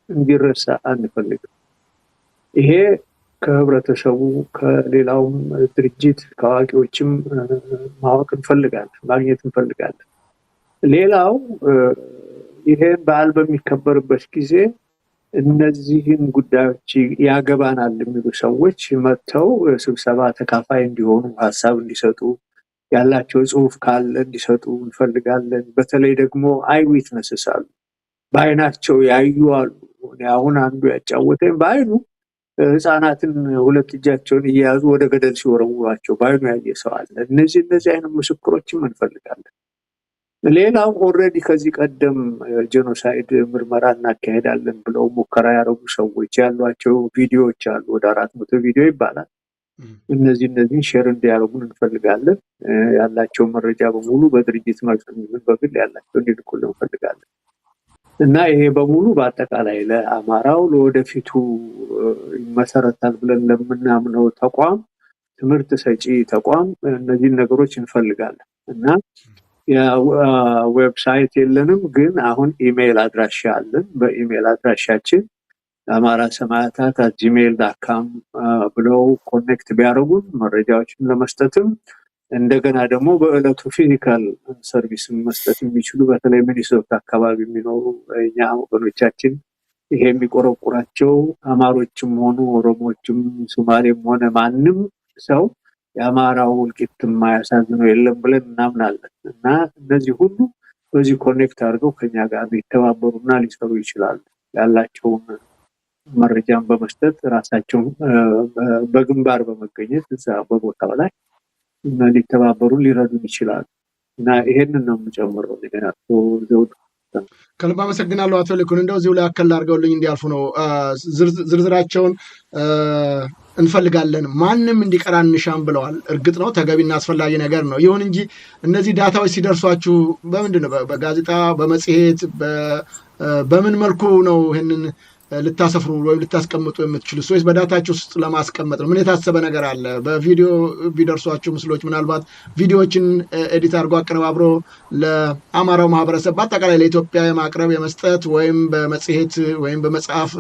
እንዲረሳ አንፈልግም። ይሄ ከህብረተሰቡ ከሌላውም ድርጅት ከአዋቂዎችም ማወቅ እንፈልጋለን፣ ማግኘት እንፈልጋለን። ሌላው ይሄን በዓል በሚከበርበት ጊዜ እነዚህን ጉዳዮች ያገባናል የሚሉ ሰዎች መጥተው ስብሰባ ተካፋይ እንዲሆኑ ሀሳብ እንዲሰጡ ያላቸው ጽሁፍ ካለ እንዲሰጡ እንፈልጋለን። በተለይ ደግሞ አይ ዊትነስስ አሉ፣ በአይናቸው ያዩ አሉ። አሁን አንዱ ያጫወተኝ በአይኑ ህፃናትን 2 እጃቸውን እየያዙ ወደ ገደል ሲወረውሯቸው በአይኑ ያየ ሰው አለ። እነዚህ አይነት ምስክሮችም እንፈልጋለን። ሌላው ኦልሬዲ ከዚህ ቀደም ጄኖሳይድ ምርመራ እናካሄዳለን ብለው ሙከራ ያደረጉ ሰዎች ያሏቸው ቪዲዮዎች አሉ። ወደ 400 ቪዲዮ ይባላል። እነዚህን ሼር እንዲያደርጉን እንፈልጋለን። ያላቸው መረጃ በሙሉ በድርጅት መልክ በግል ያላቸው እንዲልኩልን እንፈልጋለን እና ይሄ በሙሉ በአጠቃላይ ለአማራው ለወደፊቱ ይመሰረታል ብለን ለምናምነው ተቋም ትምህርት ሰጪ ተቋም እነዚህን ነገሮች እንፈልጋለን እና ዌብሳይት የለንም፣ ግን አሁን ኢሜይል አድራሻ አለን። በኢሜይል አድራሻችን አማራ ሰማዕታት @gmail.com ብለው ኮኔክት ቢያደርጉን መረጃዎችን ለመስጠትም እንደገና ደግሞ በእለቱ ፊዚካል ሰርቪስ መስጠት የሚችሉ በተለይ ሚኒሶታ አካባቢ የሚኖሩ እኛ ወገኖቻችን ይሄ የሚቆረቁራቸው አማሮችም ሆኑ ኦሮሞዎችም ሶማሌም ሆነ ማንም ሰው የአማራው እልቂት የማያሳዝነው የለም ብለን እናምናለን እና እነዚህ ሁሉ በዚህ ኮኔክት አድርገው ከኛ ጋር ሊተባበሩና ሊሰሩ ይችላሉ። ያላቸውን መረጃን በመስጠት ራሳቸው በግንባር በመገኘት እዛ በቦታው ላይ ሊተባበሩ ሊረዱን ይችላሉ እና ይሄንን ነው የምጨምረው። እንደገና ዘውዱ ከልብ አመሰግናለሁ አቶ ለይኩን። እንደው እዚሁ ላይ አከል አድርገውልኝ እንዲያልፉ ነው። ዝርዝራቸውን እንፈልጋለን፣ ማንም እንዲቀር አንሻም ብለዋል። እርግጥ ነው ተገቢና አስፈላጊ ነገር ነው። ይሁን እንጂ እነዚህ ዳታዎች ሲደርሷችሁ በምንድን ነው? በጋዜጣ በመጽሔት በምን መልኩ ነው ይህንን ልታሰፍሩ ወይም ልታስቀምጡ የምትችሉት? ወይስ በዳታችሁ ውስጥ ለማስቀመጥ ነው? ምን የታሰበ ነገር አለ? በቪዲዮ ቢደርሷችሁ ምስሎች፣ ምናልባት ቪዲዮዎችን ኤዲት አድርጎ አቀነባብሮ ለአማራው ማህበረሰብ በአጠቃላይ ለኢትዮጵያ የማቅረብ የመስጠት ወይም በመጽሔት ወይም በመጽሐፍ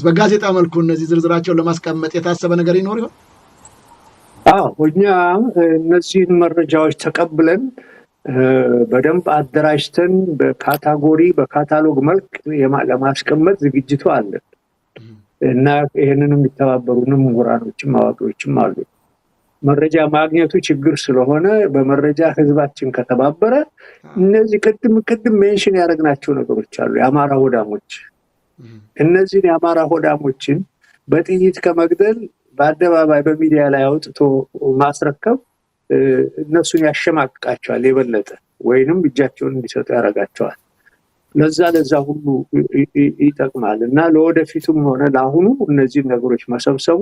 በጋዜጣ መልኩ እነዚህ ዝርዝራቸውን ለማስቀመጥ የታሰበ ነገር ይኖር ይሆን? እኛ እነዚህን መረጃዎች ተቀብለን በደንብ አደራጅተን በካታጎሪ በካታሎግ መልክ ለማስቀመጥ ዝግጅቱ አለ እና ይሄንን የሚተባበሩንም ምሁራኖችም አዋቂዎችም አሉ። መረጃ ማግኘቱ ችግር ስለሆነ በመረጃ ህዝባችን ከተባበረ እነዚህ ቅድም ሜንሽን ያደረግናቸው ነገሮች አሉ። የአማራ ሆዳሞች እነዚህን የአማራ ሆዳሞችን በጥይት ከመግደል በአደባባይ በሚዲያ ላይ አውጥቶ ማስረከብ እነሱን ያሸማቅቃቸዋል የበለጠ ወይንም እጃቸውን እንዲሰጡ ያደርጋቸዋል። ለዛ ሁሉ ይጠቅማል እና ለወደፊቱም ሆነ ለአሁኑ እነዚህን ነገሮች መሰብሰቡ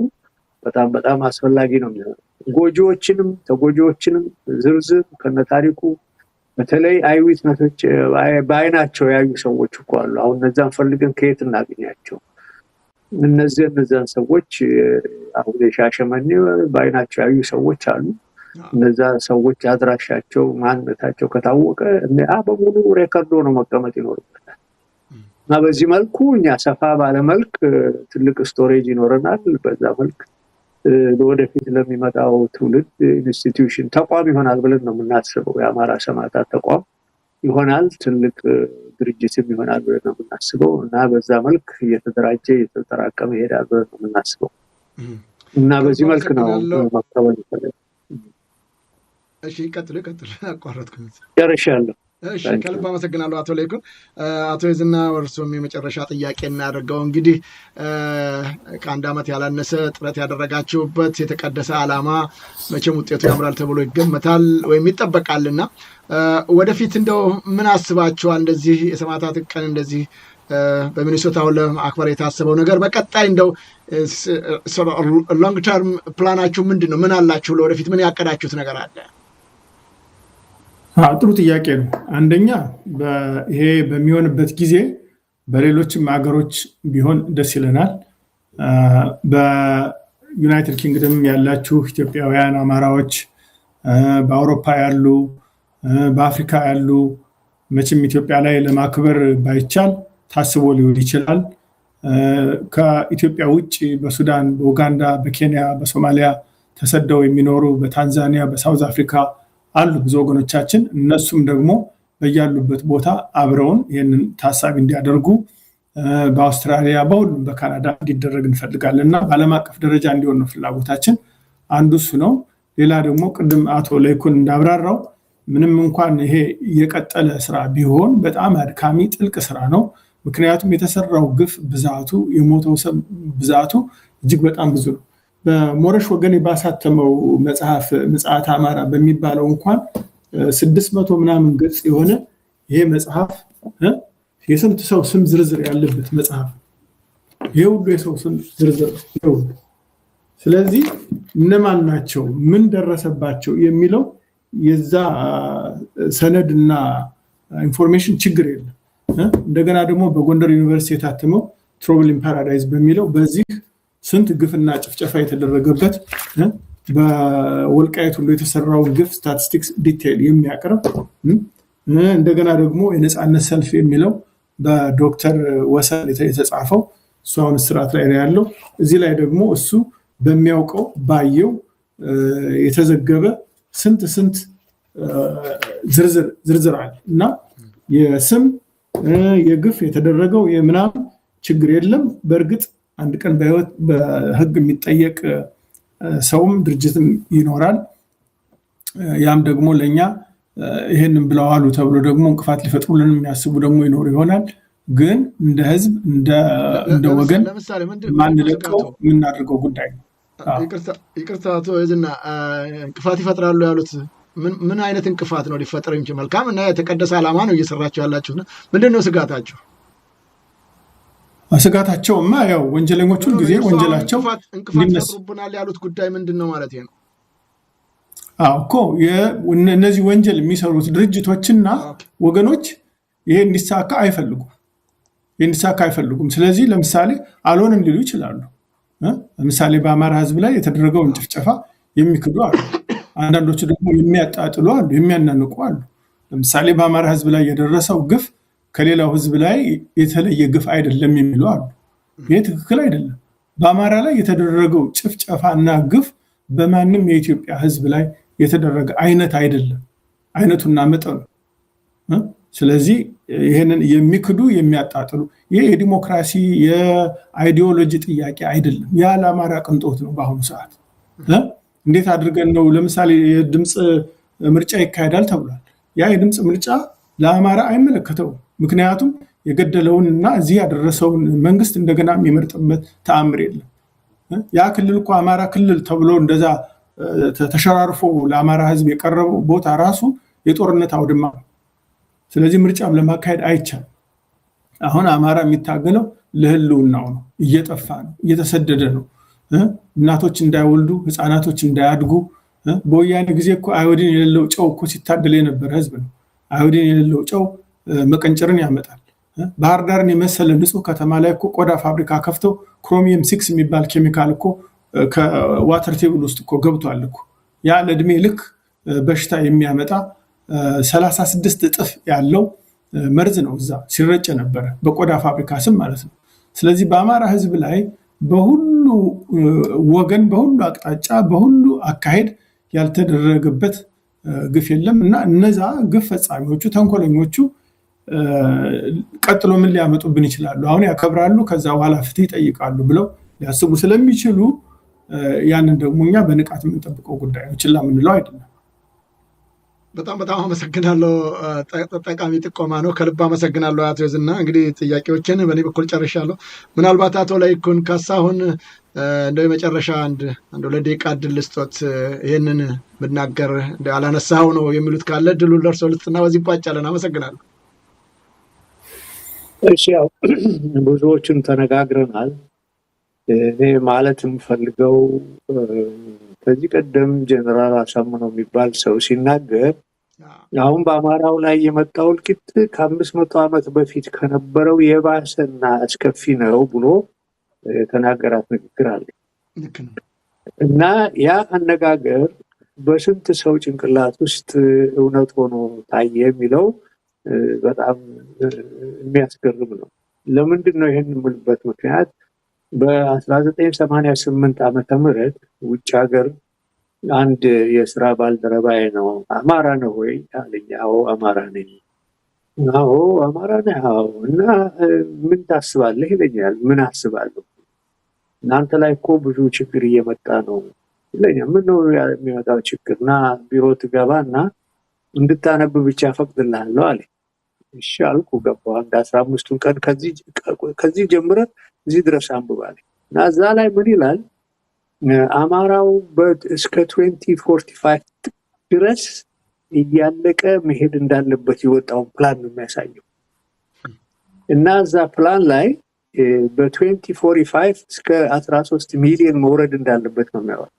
በጣም በጣም አስፈላጊ ነው የሚሆነው። ጎጂዎችንም ተጎጂዎችንም ዝርዝር ከነታሪኩ በተለይ አይዊትነሶች በአይናቸው ያዩ ሰዎች እኮ አሉ። አሁን እነዛን ፈልገን ከየት እናገኛቸው? እነዛን ሰዎች አሁን የሻሸመኔ በአይናቸው ያዩ ሰዎች አሉ። እነዛ ሰዎች አድራሻቸው ማንነታቸው ከታወቀ በሙሉ ሬከርድ ሆኖ መቀመጥ ይኖርበታል እና በዚህ መልኩ እኛ ሰፋ ባለ መልክ ትልቅ ስቶሬጅ ይኖረናል። በዛ መልክ ለወደፊት ለሚመጣው ትውልድ ኢንስቲትዩሽን ተቋም ይሆናል ብለን ነው የምናስበው። የአማራ ሰማዕታት ተቋም ይሆናል፣ ትልቅ ድርጅትም ይሆናል ብለን ነው የምናስበው እና በዛ መልክ እየተደራጀ እየተጠራቀመ ይሄዳል ብለን ነው የምናስበው እና በዚህ መልክ ነው ማስተባበል ይፈልጋል። እሺ ቀጥል አቋረጥኩኝ። ጨርሻለሁ። እሺ ከልብ አመሰግናለሁ አቶ ለይኩን። አቶ ይዝና እርሶም የመጨረሻ ጥያቄ እናደርገው። እንግዲህ ከአንድ ዓመት ያላነሰ ጥረት ያደረጋችሁበት የተቀደሰ ዓላማ መቼም ውጤቱ ያምራል ተብሎ ይገመታል ወይም ይጠበቃልና ወደፊት እንደው ምን አስባችኋል? እንደዚህ የሰማዕታት ቀን እንደዚህ በሚኒሶታው ለማክበር የታሰበው ነገር በቀጣይ እንደው ሎንግ ተርም ፕላናችሁ ምንድን ነው? ምን አላችሁ? ለወደፊት ምን ያቀዳችሁት ነገር አለ? ጥሩ ጥያቄ ነው። አንደኛ ይሄ በሚሆንበት ጊዜ በሌሎችም ሀገሮች ቢሆን ደስ ይለናል። በዩናይትድ ኪንግደም ያላችሁ ኢትዮጵያውያን አማራዎች፣ በአውሮፓ ያሉ፣ በአፍሪካ ያሉ መቼም ኢትዮጵያ ላይ ለማክበር ባይቻል ታስቦ ሊሆን ይችላል። ከኢትዮጵያ ውጭ በሱዳን፣ በኡጋንዳ፣ በኬንያ፣ በሶማሊያ ተሰደው የሚኖሩ በታንዛኒያ፣ በሳውዝ አፍሪካ አሉ ብዙ ወገኖቻችን። እነሱም ደግሞ በያሉበት ቦታ አብረውን ይህንን ታሳቢ እንዲያደርጉ በአውስትራሊያ፣ በሁሉም በካናዳ እንዲደረግ እንፈልጋለን እና በዓለም አቀፍ ደረጃ እንዲሆን ነው ፍላጎታችን። አንዱ እሱ ነው። ሌላ ደግሞ ቅድም አቶ ለይኩን እንዳብራራው ምንም እንኳን ይሄ የቀጠለ ስራ ቢሆን በጣም አድካሚ ጥልቅ ስራ ነው። ምክንያቱም የተሰራው ግፍ ብዛቱ፣ የሞተው ሰብ ብዛቱ እጅግ በጣም ብዙ ነው። በሞረሽ ወገኔ ባሳተመው መጽሐፍ ምጽአተ አማራ በሚባለው እንኳን 600 ምናምን ገጽ የሆነ ይሄ መጽሐፍ የስንት ሰው ስም ዝርዝር ያለበት መጽሐፍ፣ ይሄ ሁሉ የሰው ስም ዝርዝር ነው። ስለዚህ እነማን ናቸው፣ ምን ደረሰባቸው የሚለው የዛ ሰነድና ኢንፎርሜሽን ችግር የለም። እንደገና ደግሞ በጎንደር ዩኒቨርሲቲ የታተመው ትሮብል ኢን ፓራዳይዝ በሚለው በዚህ ስንት ግፍና ጭፍጨፋ የተደረገበት በወልቃይት ሁሉ የተሰራውን ግፍ ስታቲስቲክስ ዲቴይል የሚያቀርብ እንደገና ደግሞ የነጻነት ሰልፍ የሚለው በዶክተር ወሰን የተጻፈው እሱ አሁን ስርዓት ላይ ነው ያለው። እዚህ ላይ ደግሞ እሱ በሚያውቀው ባየው የተዘገበ ስንት ዝርዝር አለ እና የስም የግፍ የተደረገው የምናምን ችግር የለም። በእርግጥ አንድ ቀን በህግ የሚጠየቅ ሰውም ድርጅትም ይኖራል። ያም ደግሞ ለኛ ይሄንን ብለዋሉ ተብሎ ደግሞ እንቅፋት ሊፈጥሩልን የሚያስቡ ደግሞ ይኖር ይሆናል። ግን እንደ ህዝብ እንደ ወገን ማንለቀው የምናደርገው ጉዳይ ነው። ይቅርታ አቶ የዝና እንቅፋት ይፈጥራሉ ያሉት ምን አይነት እንቅፋት ነው ሊፈጠር የሚችል? መልካም እና የተቀደሰ ዓላማ ነው እየሰራችሁ ያላችሁ። ምንድን ነው ስጋታችሁ? ስጋታቸውማ ያው ወንጀለኞቹን ጊዜ ወንጀላቸው እንቅፋት ይፈጥሩብናል ያሉት ጉዳይ ምንድን ነው ማለት ነው? እኮ እነዚህ ወንጀል የሚሰሩት ድርጅቶችና ወገኖች ይሄ እንዲሳካ አይፈልጉም። ስለዚህ ለምሳሌ አልሆንም ሊሉ ይችላሉ። ለምሳሌ በአማራ ህዝብ ላይ የተደረገውን ጭፍጨፋ የሚክዱ አሉ። አንዳንዶቹ ደግሞ የሚያጣጥሉ አሉ፣ የሚያናንቁ አሉ። ለምሳሌ በአማራ ህዝብ ላይ የደረሰው ግፍ ከሌላው ህዝብ ላይ የተለየ ግፍ አይደለም የሚሉ አሉ። ይሄ ትክክል አይደለም። በአማራ ላይ የተደረገው ጭፍጨፋና ግፍ በማንም የኢትዮጵያ ህዝብ ላይ የተደረገ አይነት አይደለም፣ አይነቱና መጠኑ። ስለዚህ ይህንን የሚክዱ የሚያጣጥሉ ይህ የዲሞክራሲ የአይዲዮሎጂ ጥያቄ አይደለም። ያ ለአማራ ቅንጦት ነው። በአሁኑ ሰዓት እንዴት አድርገን ነው ለምሳሌ የድምፅ ምርጫ ይካሄዳል ተብሏል። ያ የድምፅ ምርጫ ለአማራ አይመለከተውም። ምክንያቱም የገደለውን እና እዚህ ያደረሰውን መንግስት እንደገና የሚመርጥበት ተአምር የለም። ያ ክልል እኮ አማራ ክልል ተብሎ እንደዛ ተሸራርፎ ለአማራ ህዝብ የቀረበው ቦታ ራሱ የጦርነት አውድማ ነው። ስለዚህ ምርጫም ለማካሄድ አይቻልም። አሁን አማራ የሚታገለው ለህልውናው ነው። እየጠፋ ነው፣ እየተሰደደ ነው። እናቶች እንዳይወልዱ፣ ህፃናቶች እንዳያድጉ። በወያኔ ጊዜ እኮ አዮዲን የሌለው ጨው እኮ ሲታደል የነበረ ህዝብ ነው። አዮዲን የሌለው ጨው መቀንጨርን ያመጣል። ባህር ዳርን የመሰለ ንጹህ ከተማ ላይ እኮ ቆዳ ፋብሪካ ከፍተው ክሮሚየም 6 የሚባል ኬሚካል እኮ ከዋተር ቴብል ውስጥ እኮ ገብቷል እኮ። ያ ለእድሜ ልክ በሽታ የሚያመጣ 36 እጥፍ ያለው መርዝ ነው እዛ ሲረጭ ነበረ፣ በቆዳ ፋብሪካ ስም ማለት ነው። ስለዚህ በአማራ ህዝብ ላይ በሁሉ ወገን፣ በሁሉ አቅጣጫ፣ በሁሉ አካሄድ ያልተደረገበት ግፍ የለም እና እነዛ ግፍ ፈጻሚዎቹ ተንኮለኞቹ ቀጥሎ ምን ሊያመጡብን ይችላሉ? አሁን ያከብራሉ፣ ከዛ በኋላ ፍትህ ይጠይቃሉ ብለው ሊያስቡ ስለሚችሉ ያንን ደግሞ እኛ በንቃት የምንጠብቀው ጉዳይ ነው፣ ችላ የምንለው አይደለም። በጣም አመሰግናለሁ። ጠቃሚ ጥቆማ ነው። ከልብ አመሰግናለሁ አቶ የዝና። እንግዲህ ጥያቄዎችን በእኔ በኩል ጨርሻለሁ። ምናልባት አቶ ላይኩን ካሳሁን እንደው የመጨረሻ አንድ 2 ደቂቃ ዕድል ልስጦት፣ ይህንን ብናገር አላነሳው ነው የሚሉት ካለ ድሉን ለእርሶ ልስጥና በዚህ እንቋጫለን። አመሰግናለሁ። እሺ፣ ያው ብዙዎችን ተነጋግረናል። እኔ ማለት የምፈልገው ከዚህ ቀደም ጀነራል አሳምነው የሚባል ሰው ሲናገር አሁን በአማራው ላይ የመጣው እልቂት ከ500 ዓመት በፊት ከነበረው የባሰና አስከፊ ነው ብሎ የተናገራት ንግግር አለ እና ያ አነጋገር በስንት ሰው ጭንቅላት ውስጥ እውነት ሆኖ ታየ የሚለው በጣም የሚያስገርም ነው። ለምንድን ነው ይህን የምልበት ምክንያት በ1988 ዓመተ ምህረት ውጭ ሀገር አንድ የስራ ባልደረባዬ ነው አማራ ነው ወይ አለኝ። አዎ አማራ ነኝ። አዎ አማራ ነህ? አዎ። እና ምን ታስባለህ ይለኛል። ምን አስባለሁ? እናንተ ላይ እኮ ብዙ ችግር እየመጣ ነው ይለኛል። ምን ነው የሚመጣው ችግር? ና ቢሮ ትገባና እንድታነብ ብቻ ፈቅድልሃለሁ አለ። እሺ አልኩ። ገባሁ። አንድ 15 ቀን ከዚህ ጀምረህ እዚህ ድረስ አንብባል እና እዛ ላይ ምን ይላል? አማራው እስከ 2045 ድረስ እያለቀ መሄድ እንዳለበት የወጣውን ፕላን ነው የሚያሳየው እና እዛ ፕላን ላይ በ2045 እስከ 13 ሚሊዮን መውረድ እንዳለበት ነው የሚያወራው።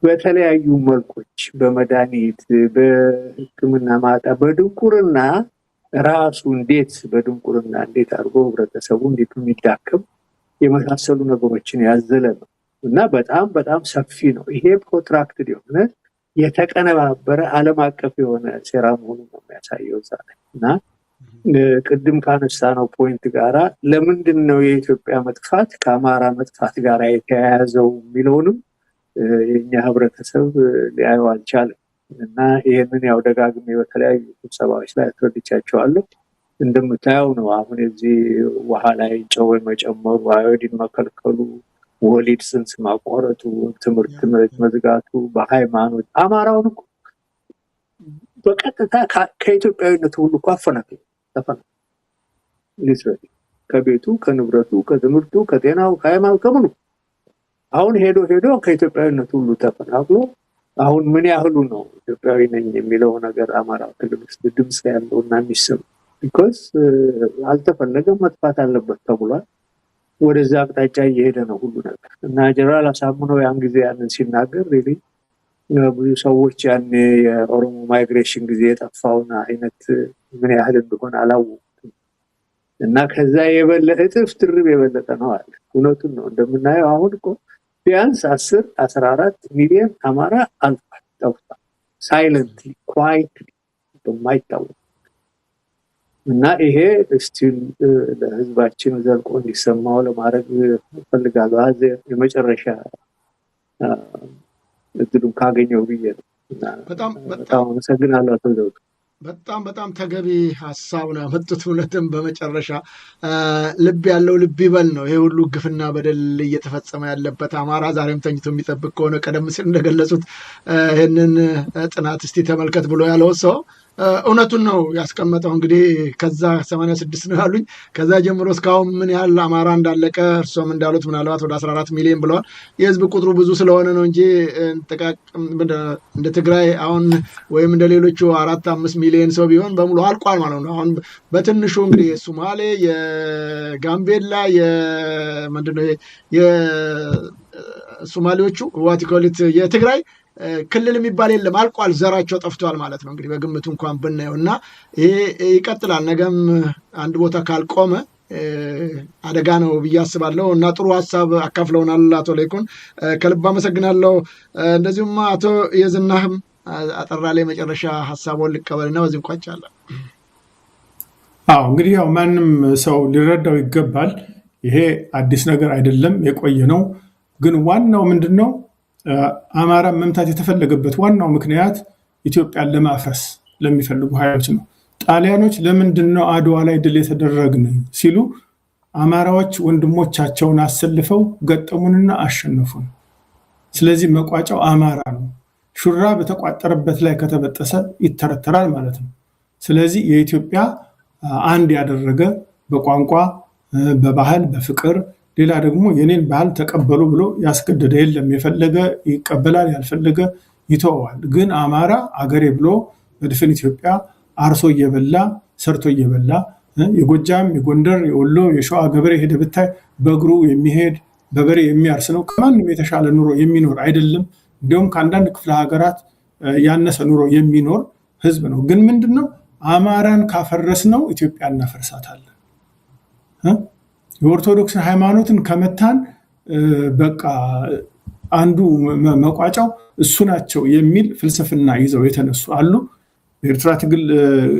በተለያዩ መልኮች በመድኃኒት፣ በሕክምና ማጣ፣ በድንቁርና ራሱ እንዴት በድንቁርና እንዴት አድርጎ ህብረተሰቡ እንዴት የሚዳከም የመሳሰሉ ነገሮችን ያዘለ ነው እና በጣም በጣም ሰፊ ነው። ይሄ ፕሮትራክትድ የሆነ የተቀነባበረ ዓለም አቀፍ የሆነ ሴራ መሆኑን ነው የሚያሳየው ዛሬ። እና ቅድም ካነሳ ነው ፖይንት ጋራ ለምንድን ነው የኢትዮጵያ መጥፋት ከአማራ መጥፋት ጋር የተያያዘው የሚለውንም የኛ ህብረተሰብ ሊያየው አልቻለም። እና ይሄንን ያው ደጋግሜ በተለያዩ ስብሰባዎች ላይ አስረድቻቸዋለሁ። እንደምታየው ነው አሁን የዚህ ውሃ ላይ ጨው መጨመሩ፣ አዮዲን መከልከሉ፣ ወሊድ ጽንስ ማቋረጡ፣ ትምህርት መዝጋቱ፣ በሃይማኖት አማራውን እኮ በቀጥታ ከኢትዮጵያዊነቱ ሁሉ እኮ አፈናቅሎ ሊትራሊ ከቤቱ፣ ከንብረቱ፣ ከትምህርቱ፣ ከጤናው፣ ከሃይማኖት ከምኑ አሁን ሄዶ ከኢትዮጵያዊነቱ ሁሉ ተፈናቅሎ አሁን ምን ያህሉ ነው ኢትዮጵያዊ ነኝ የሚለው ነገር አማራ ክልል ውስጥ ድምጽ ያለውና የሚሰማው? ቢኮዝ አልተፈለገም፣ መጥፋት አለበት ተብሏል። ወደዛ አቅጣጫ እየሄደ ነው ሁሉ ነገር እና ጀነራል አሳምነው ያን ጊዜ ያንን ሲናገር ሪሊ ብዙ ሰዎች ያን የኦሮሞ ማይግሬሽን ጊዜ የጠፋውን አይነት ምን ያህል እንደሆነ አላወቁትም። እና ከዛ የበለጠ እጥፍ ድርብ የበለጠ ነው አለ። እውነቱን ነው። እንደምናየው አሁን እኮ ቢያንስ 10-14 ሚሊዮን አማራ አልፏል፣ ጠፍቷል። ሳይለንትሊ ኳይትሊ በማይታወቅ እና ይሄ ስቲል ለህዝባችን ዘልቆ እንዲሰማው ለማድረግ ፈልጋለሁ። አዘ የመጨረሻ እድሉን ካገኘው ብዬ ነው። በጣም አመሰግናለሁ አቶ ዘውዱ። በጣም ተገቢ ሀሳብ ነው ያመጡት። እውነትም በመጨረሻ ልብ ያለው ልብ ይበል ነው። ይሄ ሁሉ ግፍና በደል እየተፈጸመ ያለበት አማራ ዛሬም ተኝቶ የሚጠብቅ ከሆነ ቀደም ሲል እንደገለጹት ይህንን ጥናት እስቲ ተመልከት ብሎ ያለው ሰው እውነቱን ነው ያስቀመጠው። እንግዲህ ከዛ 86 ነው ያሉኝ። ከዛ ጀምሮ እስካሁን ምን ያህል አማራ እንዳለቀ እርሶም እንዳሉት ምናልባት ወደ 14 ሚሊዮን ብለዋል። የህዝብ ቁጥሩ ብዙ ስለሆነ ነው እንጂ እንደ ትግራይ አሁን ወይም እንደ ሌሎቹ 4-5 ሚሊዮን ሰው ቢሆን በሙሉ አልቋል ማለት ነው። አሁን በትንሹ እንግዲህ የሶማሌ፣ የጋምቤላ፣ ምንድነው የሶማሌዎቹ ዋቲኮሊት የትግራይ ክልል የሚባል የለም፣ አልቋል። ዘራቸው ጠፍቷል ማለት ነው እንግዲህ በግምቱ እንኳን ብናየው እና ይሄ ይቀጥላል። ነገም አንድ ቦታ ካልቆመ አደጋ ነው ብዬ አስባለሁ። እና ጥሩ ሀሳብ አካፍለውናል አቶ ላይኩን፣ ከልብ አመሰግናለሁ። እንደዚሁም አቶ የዝናህም አጠራ ላይ መጨረሻ ሀሳቡን ልቀበልና በዚህ እንቋጫለን። እንግዲህ ያው ማንም ሰው ሊረዳው ይገባል። ይሄ አዲስ ነገር አይደለም፣ የቆየ ነው። ግን ዋናው ምንድን ነው? አማራ መምታት የተፈለገበት ዋናው ምክንያት ኢትዮጵያን ለማፍረስ ለሚፈልጉ ኃይሎች ነው። ጣሊያኖች ለምንድን ነው አድዋ ላይ ድል የተደረግን ሲሉ አማራዎች ወንድሞቻቸውን አሰልፈው ገጠሙንና አሸነፉን። ስለዚህ መቋጫው አማራ ነው። ሹራ በተቋጠረበት ላይ ከተበጠሰ ይተረተራል ማለት ነው። ስለዚህ የኢትዮጵያ አንድ ያደረገ በቋንቋ፣ በባህል፣ በፍቅር ሌላ ደግሞ የኔን ባህል ተቀበሉ ብሎ ያስገደደ የለም። የፈለገ ይቀበላል፣ ያልፈለገ ይተዋል። ግን አማራ አገሬ ብሎ በድፍን ኢትዮጵያ አርሶ እየበላ ሰርቶ እየበላ የጎጃም፣ የጎንደር፣ የወሎ፣ የሸዋ ገበሬ ሄደ ብታይ በእግሩ የሚሄድ በበሬ የሚያርስ ነው። ከማንም የተሻለ ኑሮ የሚኖር አይደለም። እንዲሁም ከአንዳንድ ክፍለ ሀገራት ያነሰ ኑሮ የሚኖር ህዝብ ነው። ግን ምንድነው አማራን ካፈረስ ነው ኢትዮጵያ እናፈርሳታለን። የኦርቶዶክስ ሃይማኖትን ከመታን በቃ አንዱ መቋጫው እሱ ናቸው የሚል ፍልስፍና ይዘው የተነሱ አሉ። የኤርትራ ትግል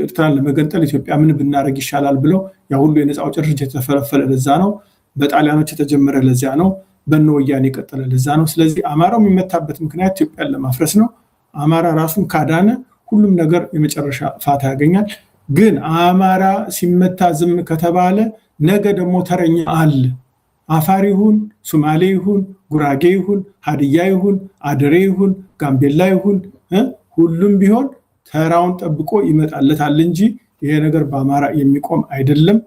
ኤርትራን ለመገንጠል ኢትዮጵያ ምን ብናደርግ ይሻላል ብለው ያ ሁሉ የነፃ አውጪ ድርጅት የተፈለፈለ ለዛ ነው። በጣሊያኖች የተጀመረ ለዚያ ነው። በእነ ወያኔ የቀጠለ ለዛ ነው። ስለዚህ አማራው የሚመታበት ምክንያት ኢትዮጵያን ለማፍረስ ነው። አማራ ራሱን ካዳነ ሁሉም ነገር የመጨረሻ ፋታ ያገኛል። ግን አማራ ሲመታ ዝም ከተባለ ነገ ደግሞ ተረኛ አለ። አፋር ይሁን፣ ሶማሌ ይሁን፣ ጉራጌ ይሁን፣ ሀዲያ ይሁን፣ አደሬ ይሁን፣ ጋምቤላ ይሁን ሁሉም ቢሆን ተራውን ጠብቆ ይመጣለታል እንጂ ይሄ ነገር በአማራ የሚቆም አይደለም።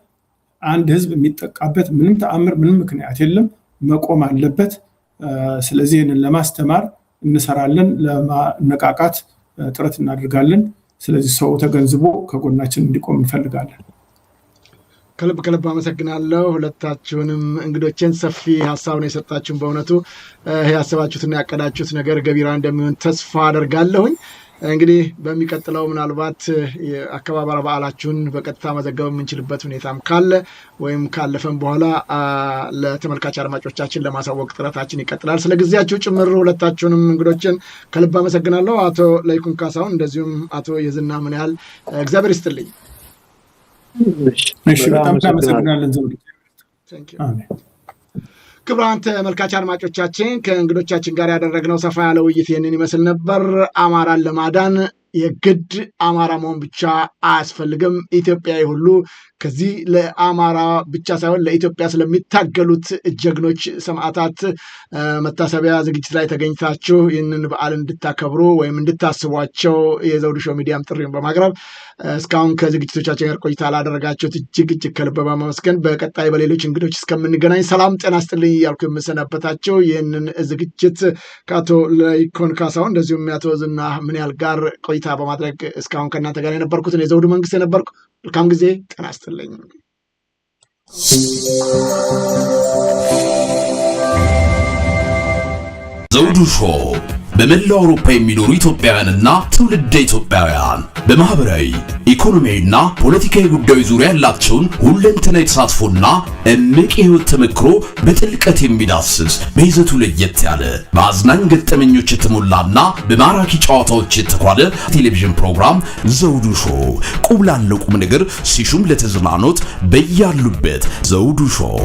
አንድ ህዝብ የሚጠቃበት ምንም ተአምር ምንም ምክንያት የለም፣ መቆም አለበት። ስለዚህ ይህንን ለማስተማር እንሰራለን፣ ለማነቃቃት ጥረት እናደርጋለን። ስለዚህ ሰው ተገንዝቦ ከጎናችን እንዲቆም እንፈልጋለን። ከልብ አመሰግናለሁ። ሁለታችሁንም እንግዶችን ሰፊ ሀሳብ ነው የሰጣችሁን። በእውነቱ ያሰባችሁትና ያቀዳችሁት ነገር ገቢራ እንደሚሆን ተስፋ አደርጋለሁኝ። እንግዲህ በሚቀጥለው ምናልባት የአከባበር በዓላችሁን በቀጥታ መዘገብ የምንችልበት ሁኔታም ካለ ወይም ካለፈም በኋላ ለተመልካች አድማጮቻችን ለማሳወቅ ጥረታችን ይቀጥላል። ስለ ጊዜያችሁ ጭምር ሁለታችሁንም እንግዶችን ከልብ አመሰግናለሁ። አቶ ለይኩን ካሳሁን እንደዚሁም አቶ የዝና ምን ያህል እግዚአብሔር ይስጥልኝ። እሺ በጣም እናመሰግናለን ዘውዱ። ክቡራን ተመልካች አድማጮቻችን ከእንግዶቻችን ጋር ያደረግነው ሰፋ ያለ ውይይት ይህንን ይመስል ነበር። አማራን ለማዳን የግድ አማራ መሆን ብቻ አያስፈልግም። ኢትዮጵያዊ ሁሉ ከዚህ ለአማራ ብቻ ሳይሆን ለኢትዮጵያ ስለሚታገሉት ጀግኖች ሰማዕታት መታሰቢያ ዝግጅት ላይ ተገኝታችሁ ይህንን በዓል እንድታከብሩ ወይም እንድታስቧቸው የዘውዱ ሾው ሚዲያም ጥሪውን በማቅረብ እስካሁን ከዝግጅቶቻችን ጋር ቆይታ ላደረጋችሁት እጅግ ከልብ በማመስገን በቀጣይ በሌሎች እንግዶች እስከምንገናኝ ሰላም ጤና ይስጥልኝ እያልኩ የምሰናበታቸው ይህንን ዝግጅት ከአቶ ለይኩን ካሳሁን እንደዚሁም የአቶ ዝና ምን ያህል ጋር ቆይታ በማድረግ እስካሁን ከእናንተ ጋር የነበርኩትን የዘውዱ መንግስት የነበርኩ መልካም ጊዜ ጤና ይስጥልኝ። ዘውዱ ሾው በመላው አውሮፓ የሚኖሩ ኢትዮጵያውያንና ትውልደ ኢትዮጵያውያን በማህበራዊ ኢኮኖሚያዊና ፖለቲካዊ ጉዳዮች ዙሪያ ያላቸውን ሁለንተናዊ ተሳትፎና እምቅ የህይወት ተመክሮ በጥልቀት የሚዳስስ በይዘቱ ለየት ያለ በአዝናኝ ገጠመኞች የተሞላና በማራኪ ጨዋታዎች የተኳለ ቴሌቪዥን ፕሮግራም ዘውዱ ሾው ቁም ላለው ቁም ነገር ሲሹም ለተዝናኖት በያሉበት ዘውዱ ሾው